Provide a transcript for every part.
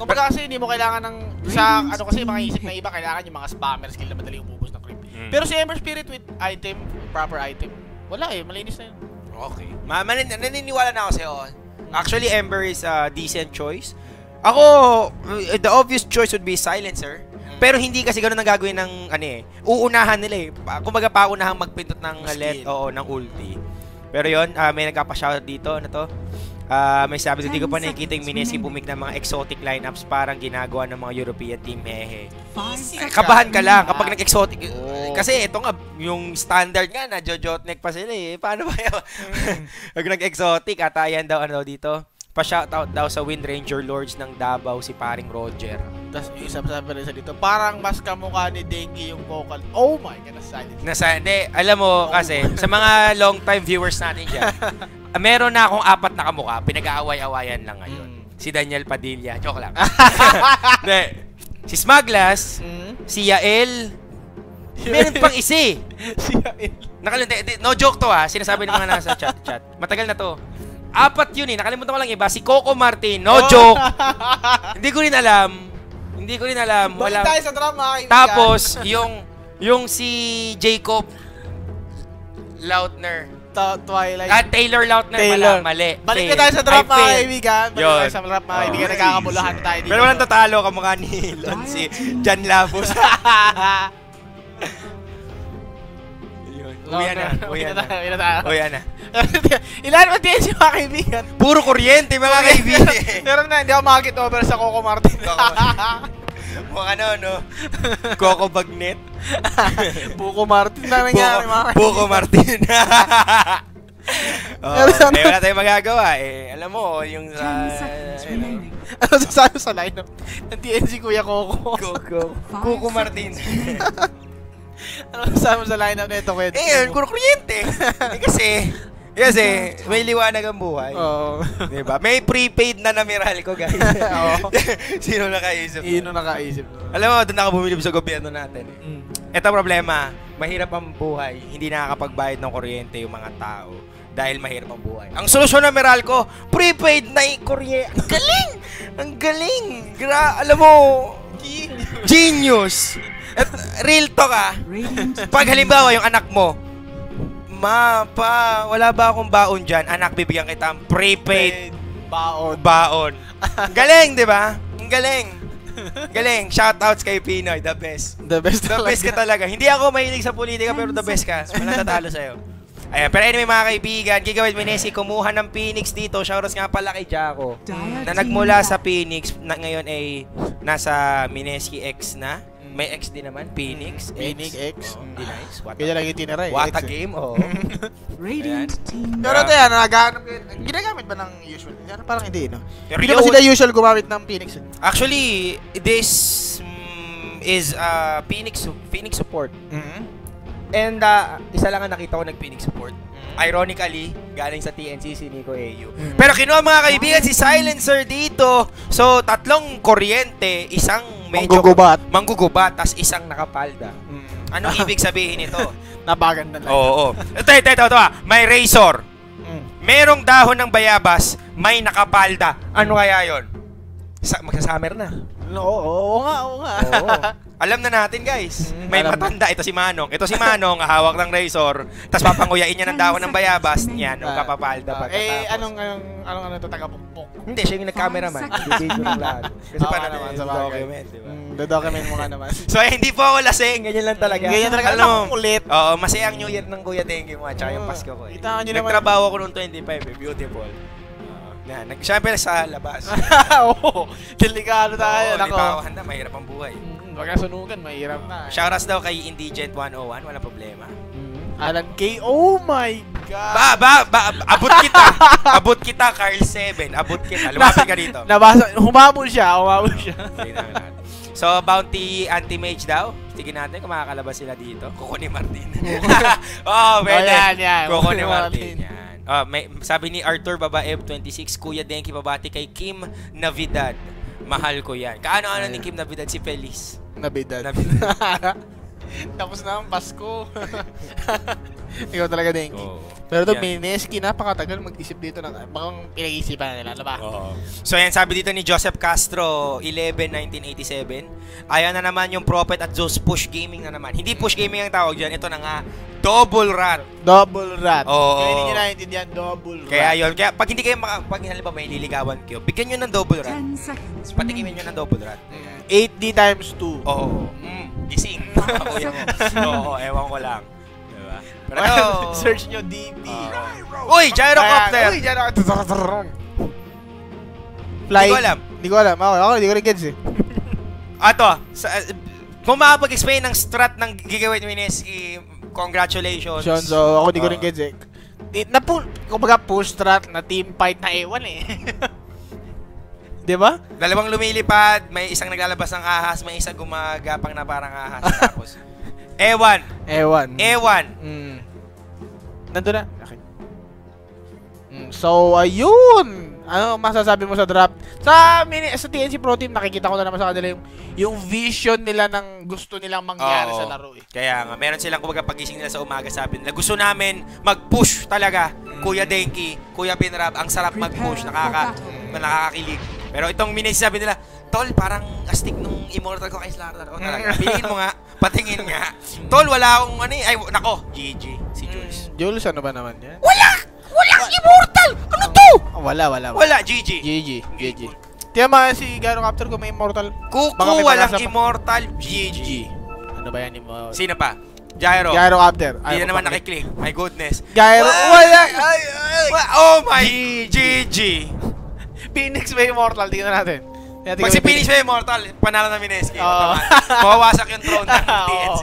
Kumbaga kasi hindi mo kailangan ng sa ano kasi mga isip na iba kailangan yung mga spammer skill na madali ububos ng creep. Pero si Ember Spirit with item, proper item, wala eh, malinis na yun. Okay. Naniniwala na ako sa'yo. Actually, Ember is a decent choice. Ako, the obvious choice would be Silencer. Pero hindi kasi gano'n ang gagawin ng ano eh. Uunahan nila eh. Kumbaga paunahang magpindot ng LED o ng ulti. Pero yon, may nagpapa-shoutout dito na to. May sabi dito, di ko pa nakikita yung Mineski bumik ng mga exotic lineups parang ginagawa ng mga European team. Hehe. Kabahan ka lang kapag nag-exotic. Kasi ito nga, yung standard nga na Jojotnek pa sila eh. Paano ba yun? Pag nag-exotic, atayan daw ano dito. Pa-shoutout daw sa Wind Ranger Lords ng Davao si paring Roger. Tapos isa pa rin sa dito, parang mas kamukha ni Dengue yung vocal. Oh my God, hindi, alam mo kasi, sa mga long time viewers natin dyan, meron na akong 4 na kamukha, pinag-aaway-awayan lang ngayon. Si Daniel Padilla, joke lang. Si Smaglas, si Yael, meron pang isa. Si Yael. No joke to ha, sinasabi ng mga nasa chat. Matagal na to. 4 yun eh, nakalimutan ko lang iba. Si Coco Martin, no joke. Hindi ko rin alam. Balik tayo sa drama, kaibigan. Tapos, yung si Jacob Lautner. Twilight. Taylor Lautner. Mali. Balik na tayo sa drama, kaibigan. Nagkakamulahan tayo dito. Pero walang tatalo kamukha ni Lon, si Jan Labos. Uyan na. Ilan mo din si mga kaibigan? Puro kuryente mga kaibigan. Pero na, hindi ako makakit over sa Coco Martin. Mukhang ano, no? Coco Bagnet. Buko Martin na nangyari mga kaibigan. Buko Martin. Wala tayong magagawa eh. Alam mo, yung ano sasabi sa lineup? Ng TNC Kuya Coco. Coco Martin. Ano sasabi sa lineup na ito, Kuya? Puro kuryente. Kasi may liwanag ang buhay. Oo. Diba? May prepaid na Meralco, guys. Sino nakaisip? Alam mo, doon nakabumilib sa gobyerno natin. Ito problema, mahirap ang buhay. Hindi nakakapagbayad ng kuryente yung mga tao dahil mahirap ang buhay. Ang solusyon ng Meralco, prepaid na kuryente. Ang galing! Alam mo, genius! At real talk pag halimbawa yung anak mo, wala ba akong baon dyan? Anak, bibigyan kita ang prepaid baon. Galing, di ba? Ang galing. Shoutouts kay Pinoy, the best. The best ka talaga. Hindi ako mahilig sa politika, pero the best ka. Walang tatalo sa'yo. Ayan, pero anyway mga kaibigan, Gigawid Mineski kumuha ng Phoenix dito. Shoutouts nga pala kay Jaco na nagmula sa Phoenix, na ngayon ay nasa Mineski X na. May X din naman, Phoenix X. Hindi nice. Kaya lang yung tinira eh. What a game, oh. Pero ito yan, ginagamit ba ng usual? Parang hindi, no? Hindi ba sila usual gumamit ng Phoenix? Actually, this is Phoenix support. And isa lang ang nakita ko nag-Phoenix support. Ironically, galing sa TNC si Nico AU. Pero kinuha mga kaibigan si Silencer dito. So, 3 kuryente, isang medyo manggugubat, tas isang nakapalda. Anong ibig sabihin nito? Nabagan na lang. Oo. Ito. May razor. Merong dahon ng bayabas, may nakapalda. Ano kaya yon? Magsa-summer na. Oo nga. Alam na natin, guys. May matanda. Ito si Manong, hawak ng razor, tapos papanguyain niya ng dahon ng bayabas. Yan, kapapalda pa. Anong ito, taga-pukpuk? Hindi, siya yung nag-cameraman. Video ng lahat. Kasi pa naman sa document, di ba? Do-document mo nga naman. So, hindi po ako lasing. Ganyan lang talaga. Alam mo, kulit. Oo, masaya ang New Year ng Kuya Dengue mo at saka yung Pasko ko. Nagtrabaho ko noong 25, beautiful. Siyempre sa labas. Oo, delikado tayo. Hindi pa ako handa, mahirap ang buhay. Baka sunugan, mahirap na. Shoutouts daw kay Indigent 101, wala problema. Alan K, oh my God. Abot kita, Carl 7. Abot kita, lumapit ka dito. Humabol siya. So, Bounty Anti-Mage daw. Tignan natin kung makakalabas sila dito. Coco ni Martin. Pwede. Coco ni Martin. Sabi ni Arthur Babae 26, Kuya Denki babati kay Kim Navidad. Mahal ko yan. Kaano-ano ni Kim Navidad si Feliz? Navidad. Tapos na ang Pasko. Ikaw talaga, Denki. Oo. Pero ito, Yan. Mineski, napakatagal mag-isip dito ng bang pinag-iisipan na nila, ano ba? Oo. So yan, sabi dito ni Joseph Castro, 11-1987. Ayan na naman yung Prophet at Zeus Push Gaming na naman. Hindi Push Gaming ang tawag dyan. Ito na nga, Double Rat. Double rat. Oo. Kaya hindi nyo naiintindihan, double rat. Kaya yun, kaya pag hindi kayo pag halimbawa may liligawan kayo, bigyan nyo ng Double Rat. 10 seconds Patikimin remaining. nyo ng Double Rat. 8D times 2. Oo. Gising. Oo, ewan ko lang. Diba? Pero, Search nyo DP. uy, Gyrocopter! Uy, Gyrocopter! Fly. Hindi ko alam. Hindi ko alam. Ako, hindi ko rin gets eh. Ato, kung makapag-explain ng strat ng gigawin ni Mineski, congratulations. So, ako hindi ko rin gets eh. Kumbaga push strat na team fight na ewan eh. Di ba? Dalawang lumilipad, may isang naglalabas ng ahas, may isang gumagapang na parang ahas. Tapos, ewan. Nandun na. Okay. So, ayun. Ano masasabi mo sa draft? Sa TNC Pro Team, nakikita ko na naman sa kanila yung vision nila ng gusto nilang mangyari Oo. sa laro eh. Kaya nga, meron silang kumbaga pagising nila sa umaga, sabi nila, gusto namin mag-push talaga. Kuya Denki, Kuya Pinrab, ang sarap mag-push, nakakakilig. Pero itong sabi nila, Tol, parang astig nung immortal ko kay Slartar. O talaga, piliin mo nga, patingin nga. Tol, wala akong ano eh. Ay, nako, GG, si Jules. Jules, ano ba naman yan? Walang immortal! Ano to? Wala. GG. GG. Tiyan mga si Gyrocopter ko may immortal. Kuku, Baka may walang pag-asa pa. immortal, GG. Ano ba yan? Sino pa? Gyro. Gyrocopter. Hindi na naman nakiklik. My goodness. Wala. Oh my GG. Phoenix may immortal. Tingnan natin. Pag si Phoenix may immortal, panalo na Mineski. Oo. Mawawasak yung throne ng Oo. TNC.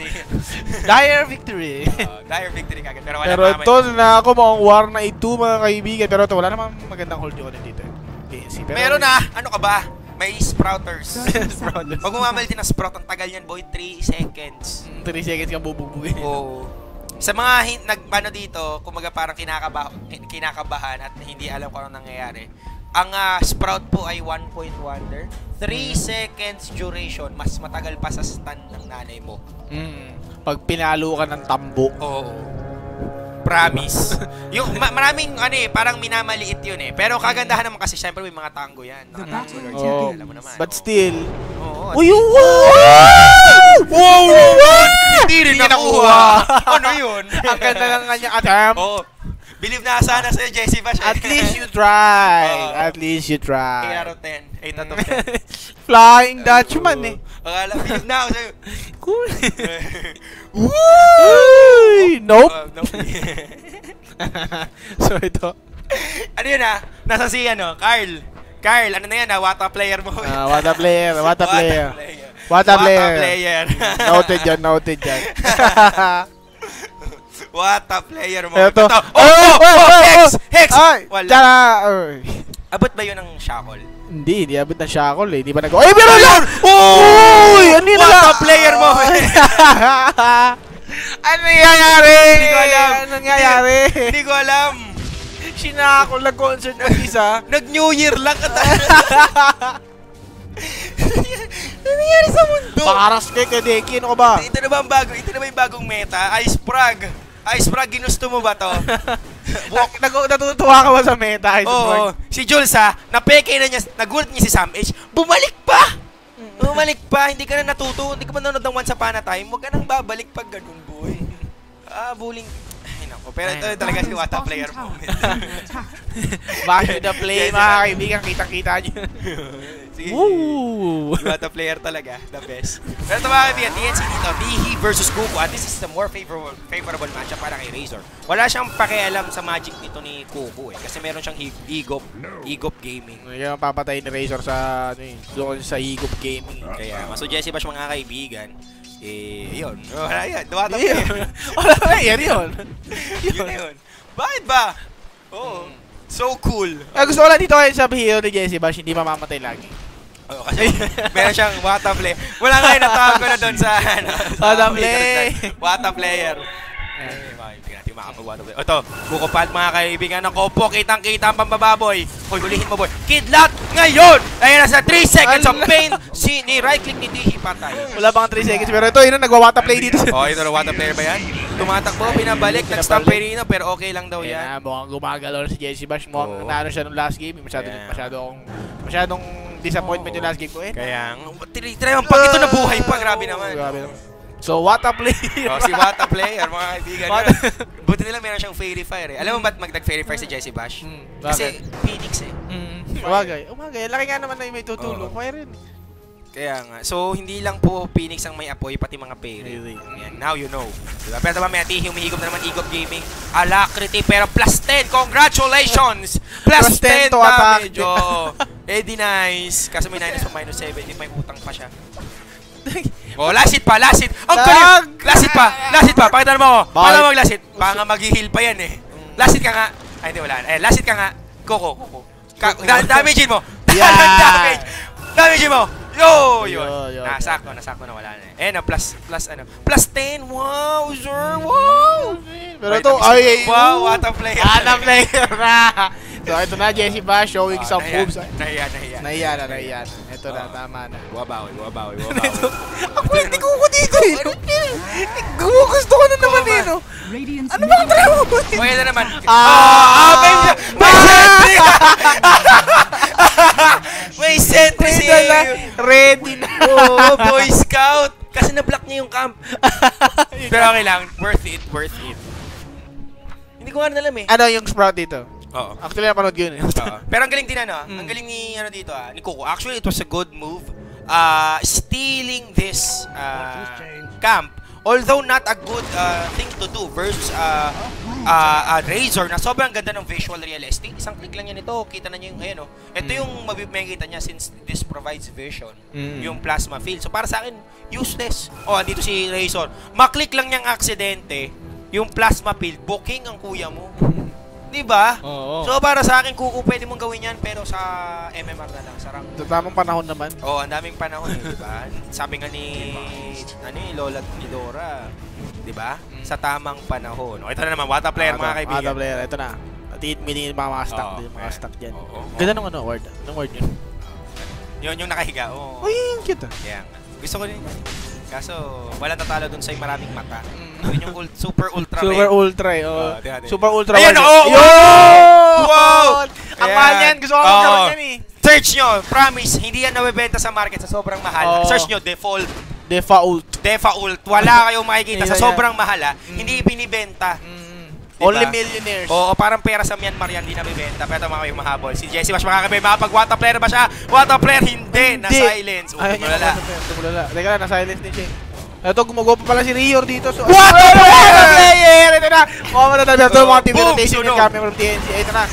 Dire victory. Dire victory kagad. Pero wala Pero ito na ako mukhang war na ito mga kaibigan. Pero ito wala namang magandang hold ko dito. TNC. Meron na. Ano ka ba? May sprouters. Sprouters. Pag umamali din ng sprout, ang tagal yan, boy. 3 seconds. 3 seconds kang bubugbugin. Oo. Sa mga nag-ano dito, kumaga parang kinakabahan at hindi alam kung anong nangyayari. Ang sprout po ay 1 point wonder. 3 seconds duration. Mas matagal pa sa stun ng nanay mo. Pag pinalo ka ng tambo. Oo. Promise. Yung maraming ano eh, parang minamaliit yun eh. Pero kagandahan naman kasi syempre may mga tango yan. Mga tango lords yan, Oh, alam mo naman. but still. Oo. Uy, Wow! Hindi rin nakuha. Ano yun? Ang ganda ng kanyang attempt. Oo. Believe na sana sa'yo, Jessie Bash. At least you tried. Oo. At least you 8 tried. out of 10. 8 out of 10. Flying Dutchman eh. Akala, believe na ako sa'yo. Cool. Uy! Nope. No. So ito. Ano yun Nasa si Carl. Carl, ano na yan What a player mo. What a player. What a player. What What a a player. player. Noted yan. Noted yan. What a player mo. Ito. Hex! Hex! Ay! Wala. Tara! Ay. Abot ba yun ng shackle? Hindi abot ng shackle eh. Hindi pa ay, pero lang! Oh! Uy! Ano yun What na? a player mo. Ano nangyayari? Hindi ko alam. Ano nangyayari? Hindi ko alam. Sinakol na concert ng isa. Nag-New Year lang ka. Ano nangyari sa mundo? Pakaras kay Deki. Ano ka ba? Ito na ba ang bago? Ito na ba yung bagong meta? Ice Frag. Ice Frag, ginusto mo ba to? Natutuwa ka ba sa meta? Oo. Si Jules napeke na niya, nagulat niya si Sam H. Bumalik pa! Bumalik pa, hindi ka na natuto, hindi ka man nanonood ng Once Upon a Time, huwag ka nang babalik pag ganun, boy. Bullying. Ay, nako. Pero ito talaga si What a Player moment. Back to the play, Yes, mga kaibigan. Kita-kita nyo. Sige. Woo! What a player talaga, the best. Pero ito mga kaibigan, TNC dito, Dihi versus Kuku, at this is the more favorable matchup para kay Razor. Wala siyang pakialam sa magic nito ni Kuku eh, kasi meron siyang Higop Gaming. Kaya mapapatay ni Razor sa, doon sa Higop Gaming. Kaya, so Jesse Bash mga kaibigan, yun. Wala yan, what a player. Wala na yan, yun. Yun na yun. Bakit ba? Oo. So cool. Gusto ko lang dito kayo sa hero ni Jesse Bash, hindi mamamatay lagi. Oh, kasi meron siyang what a play. Wala nga yung natawag ko na doon sa What a play. What a player. Hindi natin makapag-what a play. Ito, Kukupad mga kaibigan ng Kopo. Kitang-kita ang pambababoy. Hoy, gulihin mo boy. Kidlat ngayon! Ayun na sa 3 seconds of pain. Ni right click ni Dihi patay. Wala bang 3 seconds, pero ito, yun ang nagwa-what a play dito. Oh, ito na what a player ba yan? tumatakbo, pinabalik, nag-stamp Perino, pero okay lang daw Yan, yan. mukhang gumagalaw na si Jesse Bash. Mukhang naano siya nung last game. Masyadong disappointment yung last game ko. Kaya, try mo, pag ito nabuhay pa, grabe naman. So, what a player! Si What a player, mga kaibigan. Buti nila meron siyang Fairy Fire eh. Alam mo ba't nag-Fairy Fire si Jesse Bash? Kasi Phoenix eh. Umagay. Laki nga naman na yung may tutulong. Kaya rin. Kaya nga. So, hindi lang po Phoenix ang may apoy, pati mga Fairy. Yan, now you know. Diba? Pero naman, may atihi, humihigop na naman Eagle Gaming. Alacrity, pero plus 10. Congratulations! Plus 10 damage. Eddie Nice. Kaso may -1, -7. May utang pa siya. Oh, lasit pa, lasit. Ang galing. Lasit pa. Pakita mo ako. Paano mag-lasit? Baka mag-heal pa yan eh. Lasit ka nga. Ay, hindi, wala. Lasit ka nga. Coco. Damage mo. Damage mo. Yun. Nasakto na, wala na eh. Plus 10. Wow, sir. Wow. Pero ito, wow, what a player. What a player na. So, ito na, Jesse Bash showing some moves. Nahiya. Ito na, tama na. Buwabawi. Ako hindi ko dito eh. Gusto ko na naman eh, no? Ano ba ang try mo? Okay na naman. May sentry siya. Ready na. Boy Scout. Kasi na-block niya yung camp. Pero okay lang. Worth it. Hindi ko nga alam eh. Ano yung sprout dito? Oo. Actually, napanood ko yun eh. Pero ang galing din ang galing ni dito ni Coco. Actually, it was a good move. Stealing this camp. Although not a good thing to do versus Razor na sobrang ganda ng visual realistic. Isang click lang yan ito. Kita na niyo yung ayan. Ito yung makikita niya since this provides vision. Yung plasma field. So para sa akin, useless. Andito si Razor. Maklik lang niyang aksidente. Yung plasma field, booking ang kuya mo. Diba? Oo. So para sa akin, Kuko, pwede mong gawin yan pero sa MMR na lang, sa rank. Sa tamang panahon naman. Ang daming panahon eh, diba? Sabi nga ni Lola ni Dora, diba? Sa tamang panahon. Ito na naman, what a player mga kaibigan. What a player, ito na. Meaning mga stock din, mga stock dyan. Ganda nung word. Anong word yun? Yung nakahiga. Uy, yung cute ah. Yeah. Gusto ko din. Kaso, wala tatalo dun sa maraming mata. Yun yung super ultra. Super ultra eh. Super ultra. Ayan o! Wow! Ang mahal yan. Gusto ko magkaroon yan eh. Search nyo. Promise. Hindi yan nabibenta sa market sa sobrang mahal. Search nyo. Default. Wala kayong makikita sa sobrang mahal. Hindi binibenta. Only millionaires. Parang pera sa Myanmar yan, hindi nabibenta. Pero ito mga yung mahabol. Si Jesse Bash makakabay, makapag-what a player ba siya? What a player, hindi. Na-silence. Tumulala. Teka lang, na-silence din siya. Ito, gumagawa pa pala si Rior dito. What a player! Ito na. Matatabi. Ito yung mga TV rotation yung kami from TNC. Ito na.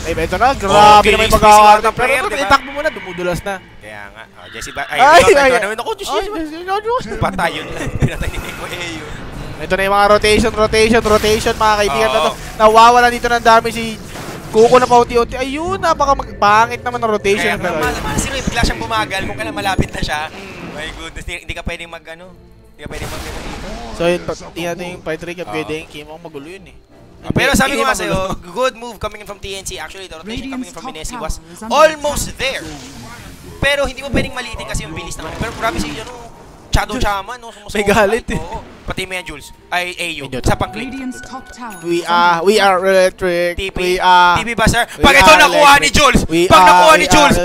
Ito na. Grabe na may magkakaroon ng player. Pero itakbo mo na, dumudulas na. Kaya nga. Jesse Bash. Ay. Ako, Diyos yan. Patay yun lang. Pinatay ni Nico Eyo. Ito na yung mga rotation mga kaibigan. Nawawala dito ng dami si Kuko na pauti-uti. Ayun, napaka-pangit naman ng rotation. Sino bigla siyang bumagal kung kailan malapit na siya. My goodness, hindi ka pwedeng mag-ano. So yun, tingnan natin yung fight recap kay Denki. Mukhang magulo yun eh. Pero sabi ko nga sa'yo, good move coming from TNC. Actually, the rotation coming from Minesi was almost there. Pero hindi mo pwedeng maliitin kasi yung bilis naman. Pero grabe si Shadow Chaman, may galit eh. Pati mo yan, Jules. Ay, AU. Sa pang-click. We are electric. TV ba, sir? Pag ito nakuha ni Jules,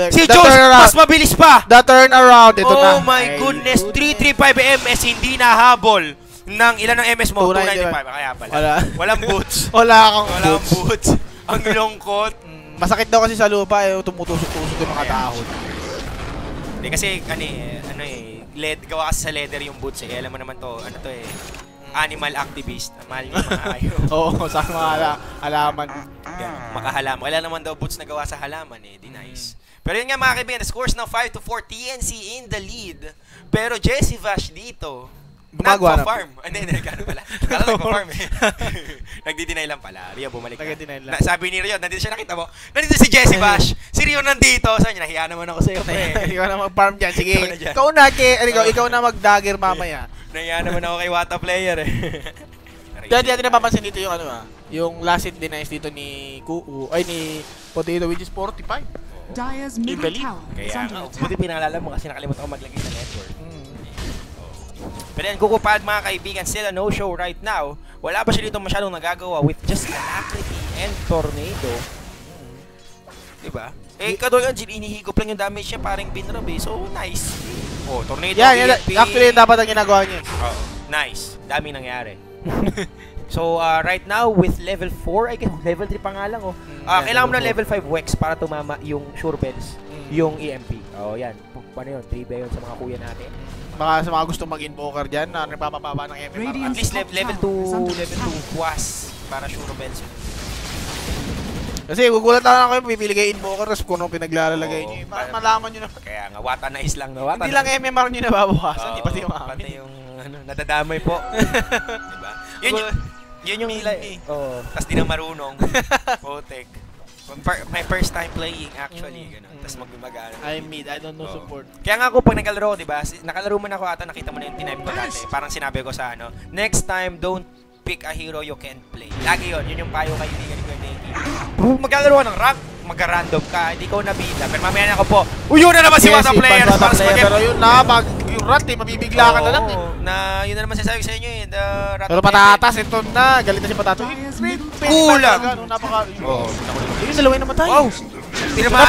si Jules, mas mabilis pa. The turnaround. Ito na. Oh my goodness. 335 MS, hindi nahabol. Ilan ng MS mo? 295. Kaya pala. Walang boots. Walang boots. Ang lungkot. Masakit daw kasi sa lupa eh. Tumutusok-tusok yung mga dahon. Hindi kasi, gawa kasi sa leather yung boots eh. Alam mo naman to, animal activist. Mahal yung mga ayaw. Oo, sa mga halaman. Makahalaman. Wala naman daw boots na gawa sa halaman eh. Di nice. Pero yun nga mga kaibigan, the scores now 5-4. TNC in the lead. Pero Jesse Bash dito, nagpa-farm. Hindi, pala. Kala nagpa-farm eh. Nagdi-deny lang pala. Rio, bumalik na. Sabi ni Rio, nandito siya, nakita mo. Nandito si Jesse Bash. Si Rio nandito. Sabi niya, nahiya naman ako sa'yo. Ikaw na mag-farm dyan. Sige. Ikaw na mag-dagger mamaya. Nahiya naman ako kay Wata player eh. Dati natin napapansin dito yung yung last hit denies dito ni Potato, which is 45. Dire's middle tower is Kaya under buti pinaalala mo kasi nakalimutan ko maglagay sa network. Pero yan, Kukupad mga kaibigan, still a no-show right now. Wala pa siya dito masyadong nagagawa with just Alacrity and Tornado. Diba? Eh, kadoy yan, inihigop lang yung damage niya, parang binrab eh. So, nice. Oh, Tornado, Yan, EMP. actually, dapat ang ginagawa niya. Oh, nice. Daming nangyari. So, right now, with level 4, ay level 3 pa nga lang, oh. Kailangan mo ng level 5 Wex para tumama yung Sure Bells, yung EMP. Oh, yan. Paano yun? 3 ba yun sa mga kuya natin? Baka sa mga gusto mag-invoker dyan, na nagpapababa ng MMR. At least level 2 was para Sure Bells. Kasi gugulat lang ako yung pipili kayo invoker, tapos kung anong pinaglalagay niyo. Para malaman nyo na. Kaya nga, wata na is lang. No? Hindi lang MMR nyo nababawasan, hindi pati yung amin. Pati yung nadadamay po. Diba? Yun yung tapos di na marunong. Potek. My first time playing actually, gano'n. Tapos mag-ano. I'm mid, I don't know support. Kaya nga ako pag naglaro, di ba? Nakalaro mo na ako ata, nakita mo na yung tinype ko dati. Parang sinabi ko sa next time, don't pick a hero you can't play. Lagi yun yung payo kaibigan ko yung maglalaro ka ng rank, mag-random ka, hindi ko nabida. Pero mamaya na ako po, yun na naman si Wata Player. Pero yun na, pag yung rat eh, mabibigla ka na lang eh. Yun na naman sasabi sa inyo eh, the rat. Pero patatas, ito na, galit na si patatas. Kulang! Yung dalawa yung namatay. Wow!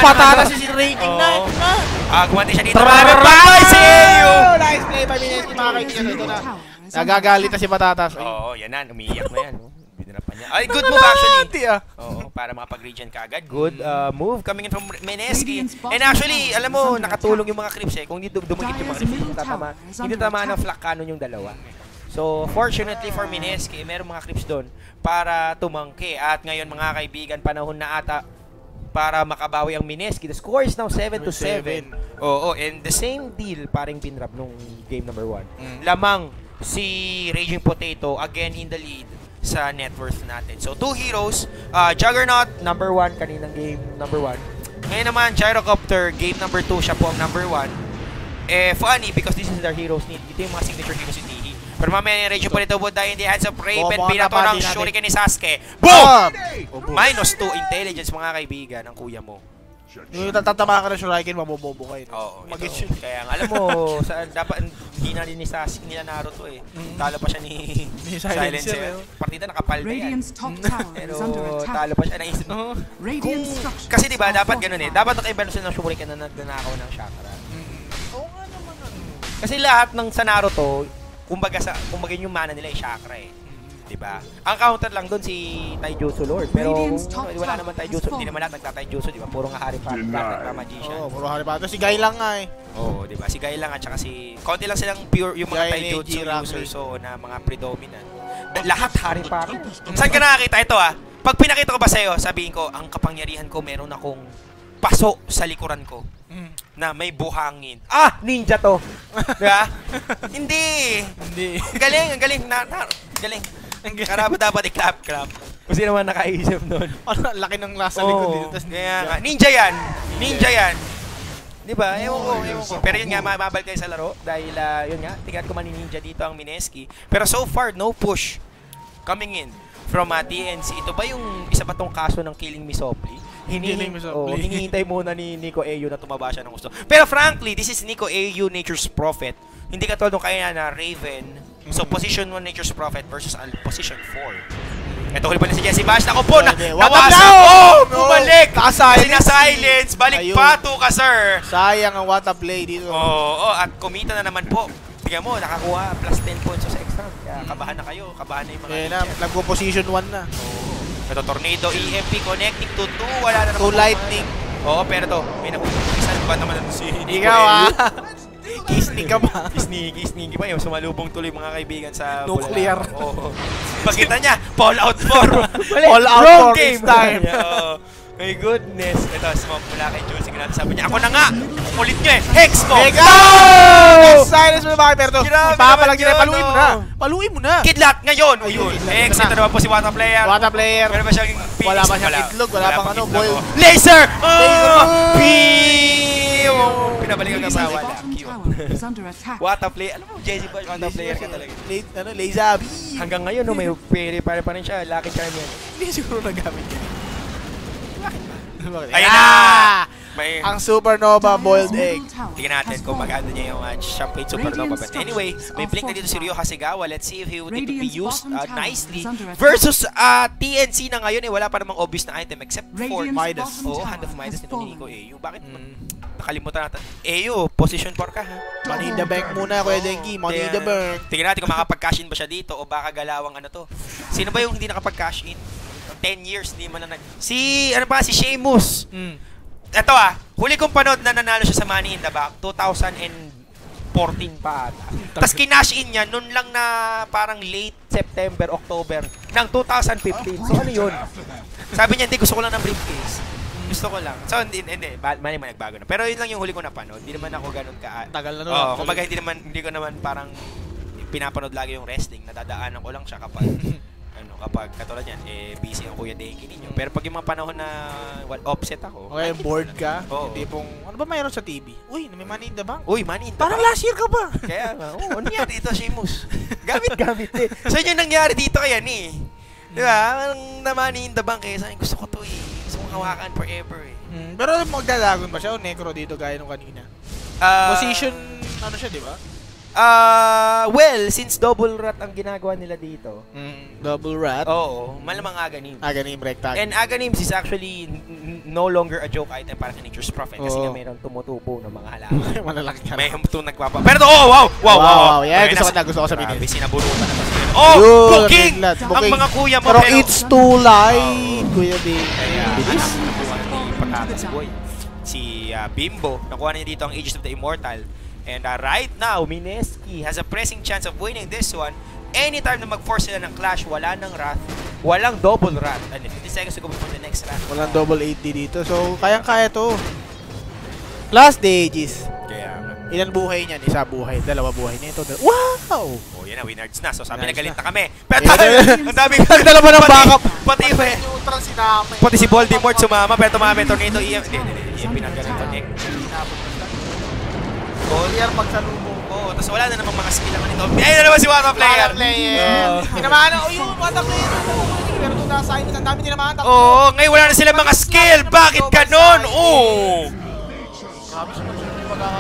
Patatas si rating na, ito na. Gumanti siya dito. Bye-bye! See you! Nice play, 5 minutes, mga kaibigan. Ito na. Nagagalit na si patatas. Oo, yan na, umiiyak na yan. Ay, good move actually. Oo, para makapag-regen ka agad. Good move coming in from Mineski. And actually, alam mo, nakatulong yung mga creeps eh. Kung hindi dumagit yung mga creeps, hindi tamaan ng flak cannon yung dalawa. So, fortunately for Mineski, meron mga creeps doon para tumangke. At ngayon mga kaibigan, panahon na ata para makabawi ang Mineski. The score is now 7-7. Oo, and the same deal paring pinrap nung game number 1. Lamang si Raging Potato again in the lead sa net worth natin. So, 2 heroes. Juggernaut, number 1 kaninang game, number 1. Ngayon naman, Gyrocopter, game number 2, siya po ang number 1. Eh, funny because this is their heroes need. Ito yung mga signature heroes ni Tihi. Pero mamaya yung Raging Potato would die in the hands of Raven. Binato ng Shuriken ni Sasuke. Boom! -2 intelligence, mga kaibigan, ng kuya mo. Yung tatama ka na Shuriken, mabobobo kayo. Oo, kaya nga, alam mo, dapat hindi na rin ni Sasuke nila Naruto eh. Talo pa siya ni Silencer. Partida nakapal na yan. Pero talo pa siya, naisip mo. Kasi diba, dapat ganun eh. Dapat nakaiba sila ng Shuriken na nagnanakaw ng chakra. Oo nga naman. Kasi lahat ng sa Naruto, kumbaga yung mana nila ay chakra eh. Diba? Ang counter lang doon si Taijutsu Lord. Pero wala naman Taijutsu. Hindi naman lahat nagta-Taijutsu, diba? Puro nga Hari Pato, Magician. Oo, puro Hari Pato. Si Guy lang nga eh. Oo, diba? Si Guy lang at saka si... Konti lang silang pure yung mga Taijutsu users na mga predominant. Lahat Hari Pato. Saan ka nakakita ito ah? Pag pinakita ko ba sa'yo, sabihin ko, ang kapangyarihan ko, meron akong paso sa likuran ko na may buhangin. Ah! Ninja to! Diba? Hindi! Galing, galing. Galing. Karapat dapat i-clap. Kung sino naman nakaisip nun. Ang laki ng nasa likod dito. Kaya nga. Ninja yan. Diba? Ewan ko. Pero yun nga, mababal kayo sa laro. Dahil, yun nga, tingnan ko man ni Ninja dito ang Mineski. Pero so far, no push coming in from TNC. Ito ba yung isa pa tong kaso ng Killing Me Softly? Hinihintay muna ni Nico Ayu na tumaba siya ng gusto. Pero frankly, this is Nico Ayu, Nature's Prophet. Hindi katulad nung kaya na Raven. So, position 1 Nature's Prophet versus position 4. Ito huli pa na si Jesse Bash. Naku po, nawasan. Bumalik! Sina-silence. Balik pato ka, sir. Sayang ang Wata Play dito. At kumita na naman po. Tingnan mo, nakakuha plus 10 points sa extra. Kaya kabahan na kayo. Kabahan na yung mga nagpo-position 1 na. Ito, Tornado, EMP connecting to 2. Wala na naman. 2 lightning. Oo, pero to, may nakukulisan ba naman si ikaw ah. Kisnig ka ba? Kisnig pa yung sumalubong tuloy mga kaibigan sa nuclear. Oo. Pagkita niya, Fallout 4. Fallout 4 this time. My goodness. Ito, smoke mula kay Jules. Sabi niya, ako na nga. Ulit niyo eh. Hex mo. Silence mo na bakit, Berto. Papalag niya. Paluin mo na. Kidlat ngayon. Ayun. Hex. Ito naman po si Wata Player. Meron ba siyang Phoenix? Wala pa siyang itlog. Wala pang ano. Laser! Pinabalikan ka sa wala. Wata Player. Alam mo, Jesse Bash, Wata Player ka talaga. Lazabi. Hanggang ngayon, may pere pa rin siya. Lucky charm yan. Hindi siguro nagamit yan. Ayun na! Ang Supernova Boiled Egg. Tingnan natin kung maganda niya yung Champagne Supernova. But anyway, may blink na dito si Ryo Hasegawa. Let's see if he would need to be used nicely. Versus TNC na ngayon, wala pa namang obvious na item except for Midas. Hand of Midas nito ni Nico Ayu. Bakit nakalimutan natin? Ayu, position 4 ka ha? Money in the bank muna, Kuya Denki. Money in the bank. Tingnan natin kung makapag-cash in ba siya dito o baka galawang ano to. Sino ba yung hindi nakapag-cash in? 10 years, hindi man na si Sheamus. Ito huli kong panood na nanalo siya sa Money in the Bank, 2014 pa ata. Tapos kinash in niya noon lang na parang late September, October ng 2015. So ano yun? Sabi niya, hindi, gusto ko lang ng briefcase. Gusto ko lang. So hindi, mali man nagbago na. Pero yun lang yung huli ko napanood. Hindi naman ako ganun tagal na nun. Kumbaga hindi ko naman parang pinapanood lagi yung wrestling. Nadadaanan ko lang siya kapag katulad yan, busy ang Kuya Denki ninyo. Pero pag yung mga panahon na offset ako, okay, bored ka, hindi pong, ano ba mayroon sa TV? Uy, may Money in the Bank. Uy, Money in the Parang Bank. last year ka ba? Kaya nga, ano yan dito, Sheamus? Gamit eh. So yun yung nangyari dito kaya ni. Di ba? Ang na Money in the Bank eh. Sabi, gusto ko to eh. Gusto kong hawakan forever eh. Pero magdadagon ba siya o necro dito gaya nung kanina? Position, ano siya, di ba? Well, since double rat ang ginagawa nila dito. Double rat? Oo, malamang Aghanim. Aghanim, rectag. And Aghanim is actually no longer a joke item para sa Nature's Prophet kasi nga mayroong tumutubo ng mga halaman. Malalaki ka. May humtong nagpapa. Pero wow. Yeah, gusto ko sabihin. Grabe, sinabunutan na ba sila? Booking! Ang mga kuya mo. Pero it's too light, Kuya B. Bilis. Nakuha ni Patatas Boy. Si Bimbo, nakuha niya dito ang Aegis of the Immortal. And right now, Mineski has a pressing chance of winning this one. Anytime na mag-force sila ng clash, wala ng wrath, walang double wrath. And 50 seconds to go before the next wrath. Walang double 80 dito. So, kayang-kaya to. Last Aegis. Kaya ilan buhay niyan? Isa buhay. Dalawa buhay nito. Wow! Oh, yan na, winards na. So, sabi na galit na kami. Pero ang dami nagdala pa ng backup. Pati si Voldemort sumama. Pero tumama yung tornado. Hindi, pinagalan pa niya. Goliar magsalubong. Oo, tapos wala na namang mga skill naman ito. Ayun na naman si Wata Player. Tinamahan na, yun, Wata Player. Pero ito na sa ang dami tinamahan. Oo, ngayon wala na sila mga skill. Bakit ganon? Oo.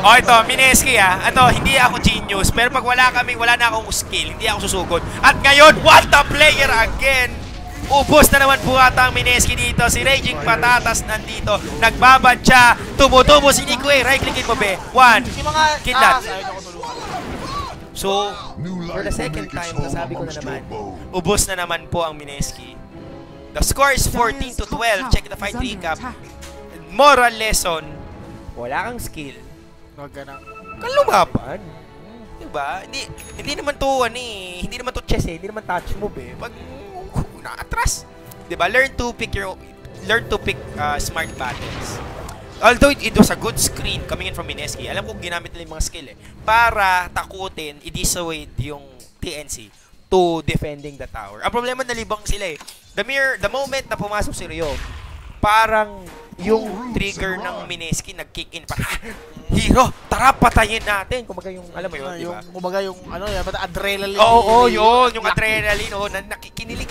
Ito, Mineski Ito, hindi ako genius. Pero pag wala na akong skill, hindi ako susugod. At ngayon, Wata Player again. Ubos na naman po ata ang Mineski dito. Si Raging Patatas nandito. Nagbabadya. Tumutubo si Nico eh. Right-clickin mo, be. Kidlat. So, for the second time, sasabi ko na naman, ubos na naman po ang Mineski. The score is 14-12. Check the fight recap. Moral lesson. Wala kang skill. Huwag ka na. Kalumaban. Diba? Hindi naman to, hindi naman to chess eh. Hindi naman touch move eh. Pag atras. 'Di ba? Learn to pick smart battles. Although it was a good screen coming in from Mineski, alam ko ginamit nila yung mga skill para takutin, i-dissuade yung TNC to defending the tower. Ang problema nalibang sila The moment na pumasok si Ryo, parang yung trigger ng Mineski nag-kick in para hero, tara patayin natin. Kumaga yung alam mo yun, di ba? Kumaga yung adrenaline. Oo, yun, yung adrenaline nakikinilig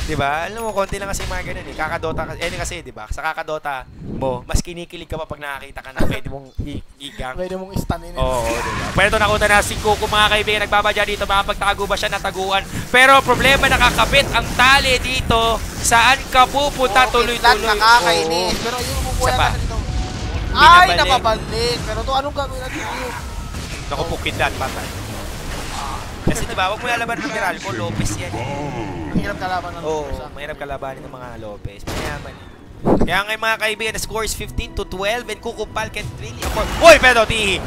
diba? Alam mo, konti lang kasi mga ganun Kakadota kasi, diba? Sa kakadota mo, mas kinikilig ka pa pag nakakita ka na pwede mong igang. Pwede mong istanin. Oo, diba? Pero ito nakuha na si Kuko mga kaibigan, nagbabadya dito, makapagtago ba siya, nataguan. Pero problema, nakakabit ang tali dito. Saan ka pupunta tuloy-tuloy? Nakakainis. Pero yung kukuha na dito. Ay, napabalik. Pero to anong gagawin natin yun? Naku po, kidlat, patay. Kasi diba, wag mo lalaban ng Meralco, Lopez yan Mahirap kalaban ng Lopez. Oo, mahirap kalabanin ng mga Lopez. Mayaman Kaya ngayon mga kaibigan, the score is 15-12 and Kukupal can't really afford. Uy, pero Tihi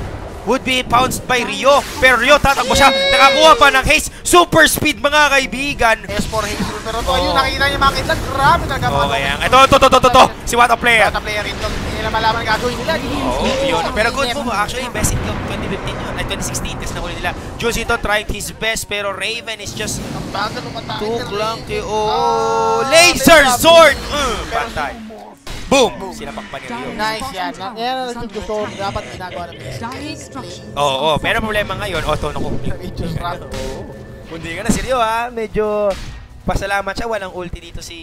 would be pounced by Ryo. Pero Ryo, tatakbo siya. Nakakuha pa ng haste. Super speed mga kaibigan. S4 haste. Pero ito, ayun, nakikita niya mga kidlat. Grabe talaga. Okay, ito. Si Wata Player. Wata Player ito. Hindi nila malaman ang gagawin nila. Oo, yun. Pero good move. Actually, best in 2015 yun. Ay, 2016. Kasi nahuli nila. Josito tried his best. Pero Raven is just too clunky. Oh, laser sword! Pantay. Boom! Sinapak pa ni Ryo. Nice yan. Yan ang gusto dapat ginagawa ng Oo, pero problema ngayon, auto na Kundi ka na si Ryo Medyo pasalamat siya. Walang ulti dito si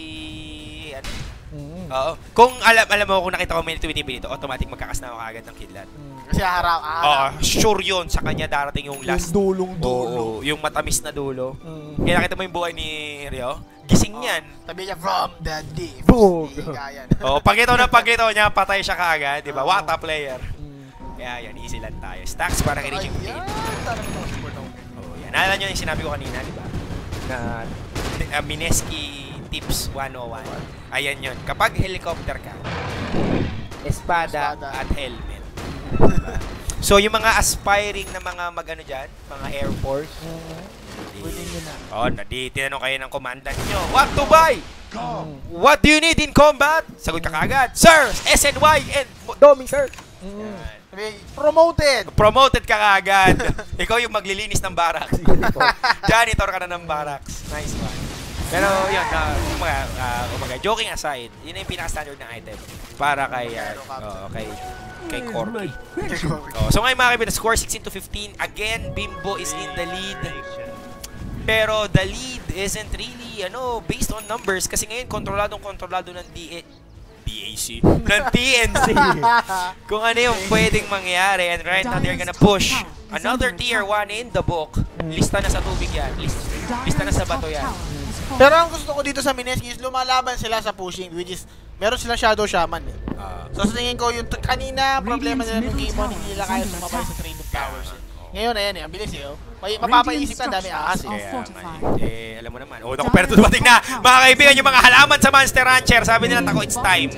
Oo. Kung alam mo, kung nakita ko may tumitipid dito, automatic magkakasna ako agad ng kidlat. Kasi harap. Oo, sure yun. Sa kanya darating yung last. Yung dulong-dulo. Oo, yung matamis na dulo. Kaya nakita mo yung buhay ni Rio? Gising yan. Sabi niya, from the deep. Bog. Oo, pagkitaw niya, patay siya kaagad. Diba? What a player. Kaya yan, easy lang tayo. Stacks para kay Raging Team. Oo, yan. Naalala nyo yung sinabi ko kanina, diba? Na Mineski Tips 101. Ayan yun. Kapag helicopter ka, espada at helmet. Diba? So, yung mga aspiring na mga magano dyan, mga Air Force, tinanong kayo ng commandant nyo, what to buy? What do you need in combat? Sagot ka kagad, Sir, SNY and Domi, sir. Promoted ka kagad. Ikaw yung maglilinis ng barracks. Janitor ka na ng barracks. Nice one. Pero yun, umaga, joking aside, yun yung pinaka-standard na item para kay Corky. So ngayon mga kaibigan, score 16-15. Again, Bimbo is in the lead. Pero the lead isn't really based on numbers kasi ngayon kontrolado ng DAC ng TNC kung ano yung pwedeng mangyari, and right now they're gonna push another tier 1 in the book. Lista na sa tubig yan, lista na sa bato yan. Pero ang gusto ko dito sa Mineski is lumalaban sila sa pushing, which is meron silang Shadow Shaman so sa tingin ko yung kanina problema nila ng game 1, hindi nila kaya sumabay sa trade of powers. Ngayon, ayan ang bilis mapapaisip na dami ahas alam mo naman. Naku, pero dumating na, mga kaibigan, yung mga halaman sa Monster Rancher. Sabi nila, tako, it's time.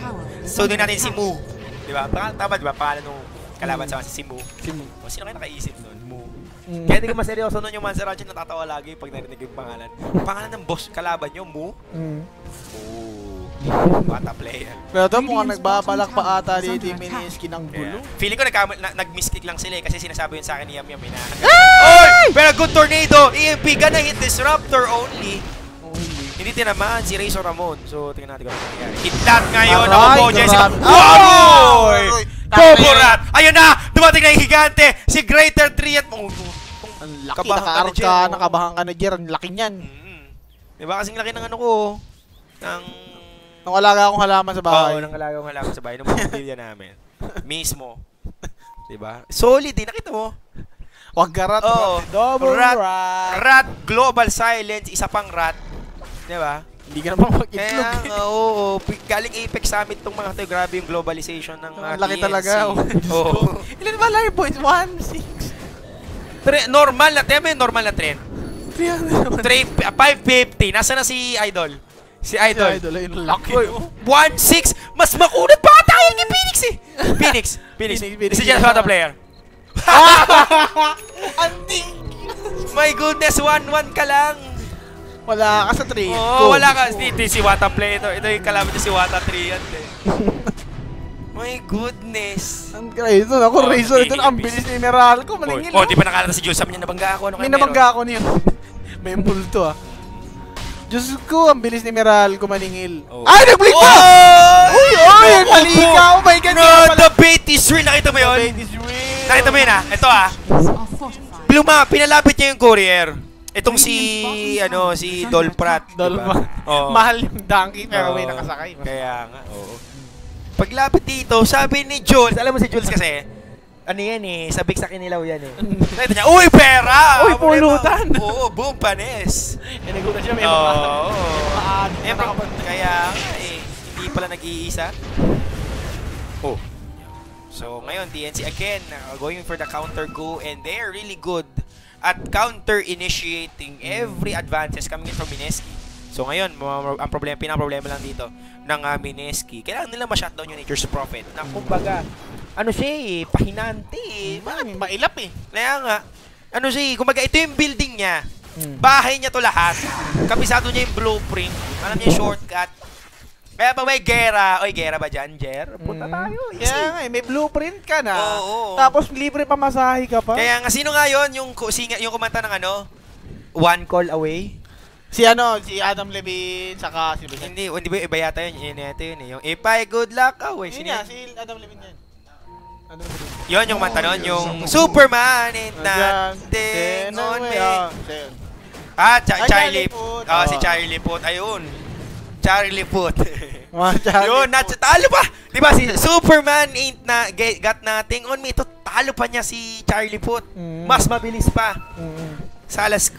So, doon natin si Mu. Diba? Tama, diba? Pangalan nung kalaban sa si Mu. O, sino kayo nakaisip nun? Mu. Kaya di ko maseryoso nun yung Monster Rancher, natatawa lagi pag narinig yung pangalan. Pangalan ng boss kalaban nyo, Mu? Mu. What a player. Pero ito, mukhang nagbabalak pa ata dito yung Mineski ng gulo. Feeling ko nag-misclick lang sila kasi sinasabi yun sa akin ni Yam Yam. Oy! Pero good tornado! EMP gonna hit Disruptor only. Hindi tinamaan si Razor Ramon. So, tingnan natin kung ano nangyari. Hit that ngayon. Ako, Jessica. Wow! Boborat! Ayun na! Dumating na yung higante! Si Greater 3 at... Ang laki, nakabahan ka na, Jer. Ang laki niyan. Diba kasing laki ng ano ko? Nung alaga akong halaman sa bahay. Oo, nung alaga akong halaman sa bahay. Nung pamilya namin. Mismo. Diba? Solid din. Nakita mo? Wag ka rat. Double rat. Rat. Global silence. Isa pang rat. Diba? Hindi ka naman mag-itlog. Kaya, oo. Galing Apex Summit tong mga to. Grabe yung globalization ng laki TNC. talaga. Ilan ba life points? 1, 6. Normal na. Tema yung normal na trend. 550. Nasa na si Idol? Si Idol. Ayun, laki. 1-6. Mas makunat pa tayo ni Phoenix eh. Phoenix. Si Jens Wata player. Anding. My goodness, 1-1 ka lang. Wala ka sa 3. Oo, wala ka. Si Wata player ito. Ito yung kalaban niya si Wata 3 yan eh. My goodness. Ang ito ako, Razor. Ito ang bilis ni Emerald ko. Malingil. Di pa nakalata si Jules. Sabi niya, nabangga ako. May nabangga ako niyo. May multo Diyos ko, ang bilis ni Meral ko maningil. Ay, nag-blink pa! Uy, mali ka! Oh my God! The bait is real. Nakita mo yun? Nakita mo yun Ito pinalapit niya yung courier. Itong si Dolprat. Dolprat. Mahal yung donkey pero may nakasakay. Kaya nga, oo. Paglapit dito, sabi ni Jules, alam mo si Jules kasi, ano yan sabik sa kinilaw yan Nakita niya, uy, pera! Uy, pulutan! Oo, boom, panis! Nagulat siya, may mga kaya hindi pala nag-iisa. So, ngayon, TNC again, going for the counter go, and they're really good at counter-initiating every advances coming in from Mineski. So, ngayon, ang pinaka-problema lang dito ng Mineski, kailangan nila ma-shutdown yung Nature's Prophet na kumbaga, pahinante mailap Kaya nga, kumbaga ito yung building niya. Bahay niya to lahat. Kabisado niya yung blueprint. Alam niya yung shortcut. Kaya pag may gera, gera ba dyan, Jer? Punta tayo. Kaya nga may blueprint ka na. Oo. Tapos libre pamasahe ka pa. Kaya nga, sino nga yun? Yung kumanta ng One Call Away? Si Adam Levine, saka si Levine. Hindi ba iba yata yun? Yung If I Good Luck Away. Si Adam Levine yan. Yun yung manta nun, yung Superman and nothing on me. Charlie Puth. Si Charlie Puth, ayun. Charlie Puth. Mga Charlie Yun, Puth. talo pa. Di ba si Superman ain't got nothing on me. Ito, talo pa niya si Charlie Puth. Mas mabilis pa. Sa alas 4.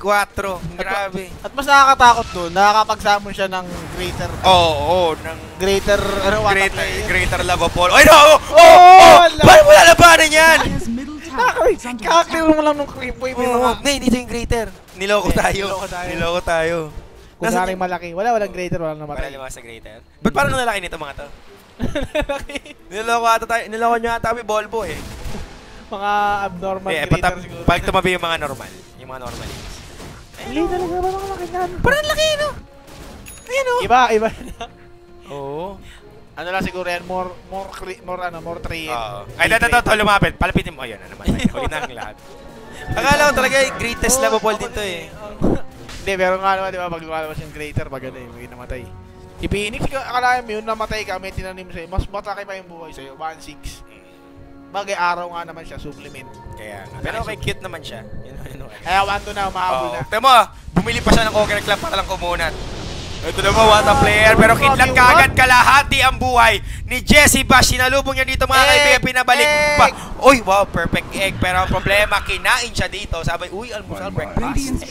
Grabe. At mas nakakatakot doon, nakakapagsamon siya ng greater, ng greater, ano, greater love of all. Ay, no! Paano mo lalabanan yan? Kakaklir mo lang nung creep wave. Hindi, dito yung greater. Niloko tayo. Kung saring malaki. Walang greater, walang Wala namatay. lima sa greater. Ba't parang nalaki nito mga to? Niloko nyo ata kami Volvo eh. Mga abnormal greater siguro. Pag tumabi yung mga normal. Yung mga normal. Hindi talaga ba mga laki yan? Parang laki, no? Ayan, no? Iba. Oo. Ano lang siguro yan, more trade. Ay, ito, lumapit. Palapitin mo. Ayun, naman. Huli na ang lahat. Akala ko talaga yung greatest love of all dito eh. Hindi, pero nga naman, di ba, pag lumalabas yung greater, pag ano yung namatay. Si Phoenix, akala mo yun, namatay ka, may tinanim sa'yo, mas matake pa yung buhay sa'yo, 1-6. Bagay araw nga naman siya, supplement. Kaya nga. Pero okay, cute naman siya. Kaya 1-2 na, umahabol na. Tama, bumili pa siya ng Cocker Club para lang kumunat. Ito naman, what a player. Pero kidlat kagad kalahati ang buhay ni Jesse Bash. Sinalubong niya dito mga kaibigan, pinabalik pa. Uy, wow, perfect egg. Pero ang problema, kinain siya dito. Sabi, uy, almusal, breakfast.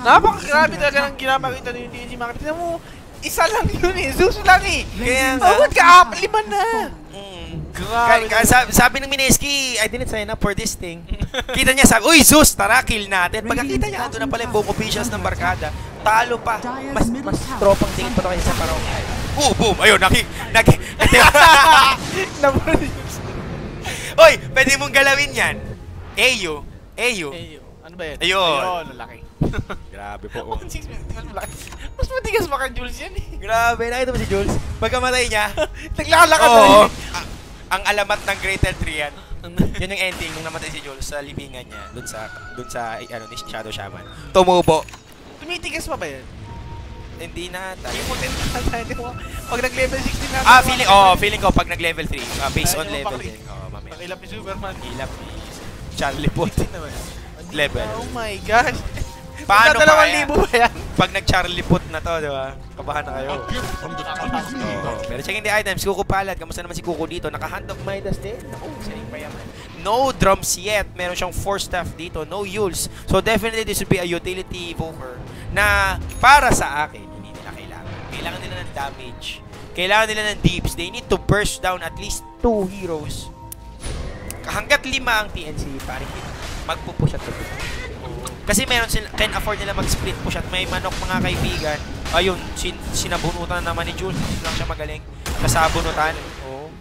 Napakagrabe talaga ng ginapakita ni DNC. Makikita mo, isa lang yun eh. Zeus lang eh. Kaya nga. Awad ka, 5 na. Sabi ng Mineski, I didn't sign up for this thing. Kita niya, sabi, uy, Zeus, tara, kill natin. Pagkakita niya, ito na pala yung buong officials ng barkada. Talo pa. Mas tropang tingin pa ito kayo sa parang. Boom! Ayun, Uy, pwede mong galawin yan. Eyo. Ano ba yan? Ayun, lalaki. Grabe po. 1-6, mas matigas pa kay Jules yan eh. Grabe, nakita mo si Jules? Pagkamatay niya, naglalakad na oo, yun. ang alamat ng Greater 3 yan. Yun yung ending nung namatay si Jules sa libingan niya dun sa ni Shadow Shaman. Tumubo. Tumitigas pa ba yan? Hindi na tayo. Pag nag-level 16 na. Feeling ko pag nag-level 3, based on level din. Mamaya. Pag ilap ni Superman. Ilap ni Charlie Puth. Level. Oh my gosh. Paano pa kaya? 2,000 ba yan? Pag nag-Charlie Puth na to, di ba? Kabahan na kayo. Pero checking the items, Kuko Palad. Kamusta naman si Kuko dito? Naka-hand of Midas din. Naku, saling pa yaman. No drums yet. Meron siyang 4 staff dito. No Yules. So definitely this would be a utility evoker na para sa akin, hindi nila kailangan. Kailangan nila ng damage. Kailangan nila ng deeps. They need to burst down at least 2 heroes. Hanggat 5 ang TNC, parang magpupush at kasi meron sila, can afford nila mag-split push at may manok mga kaibigan. Ayun, sinabunutan naman ni Jules. Hindi lang siya magaling. Nasabunutan. Oo.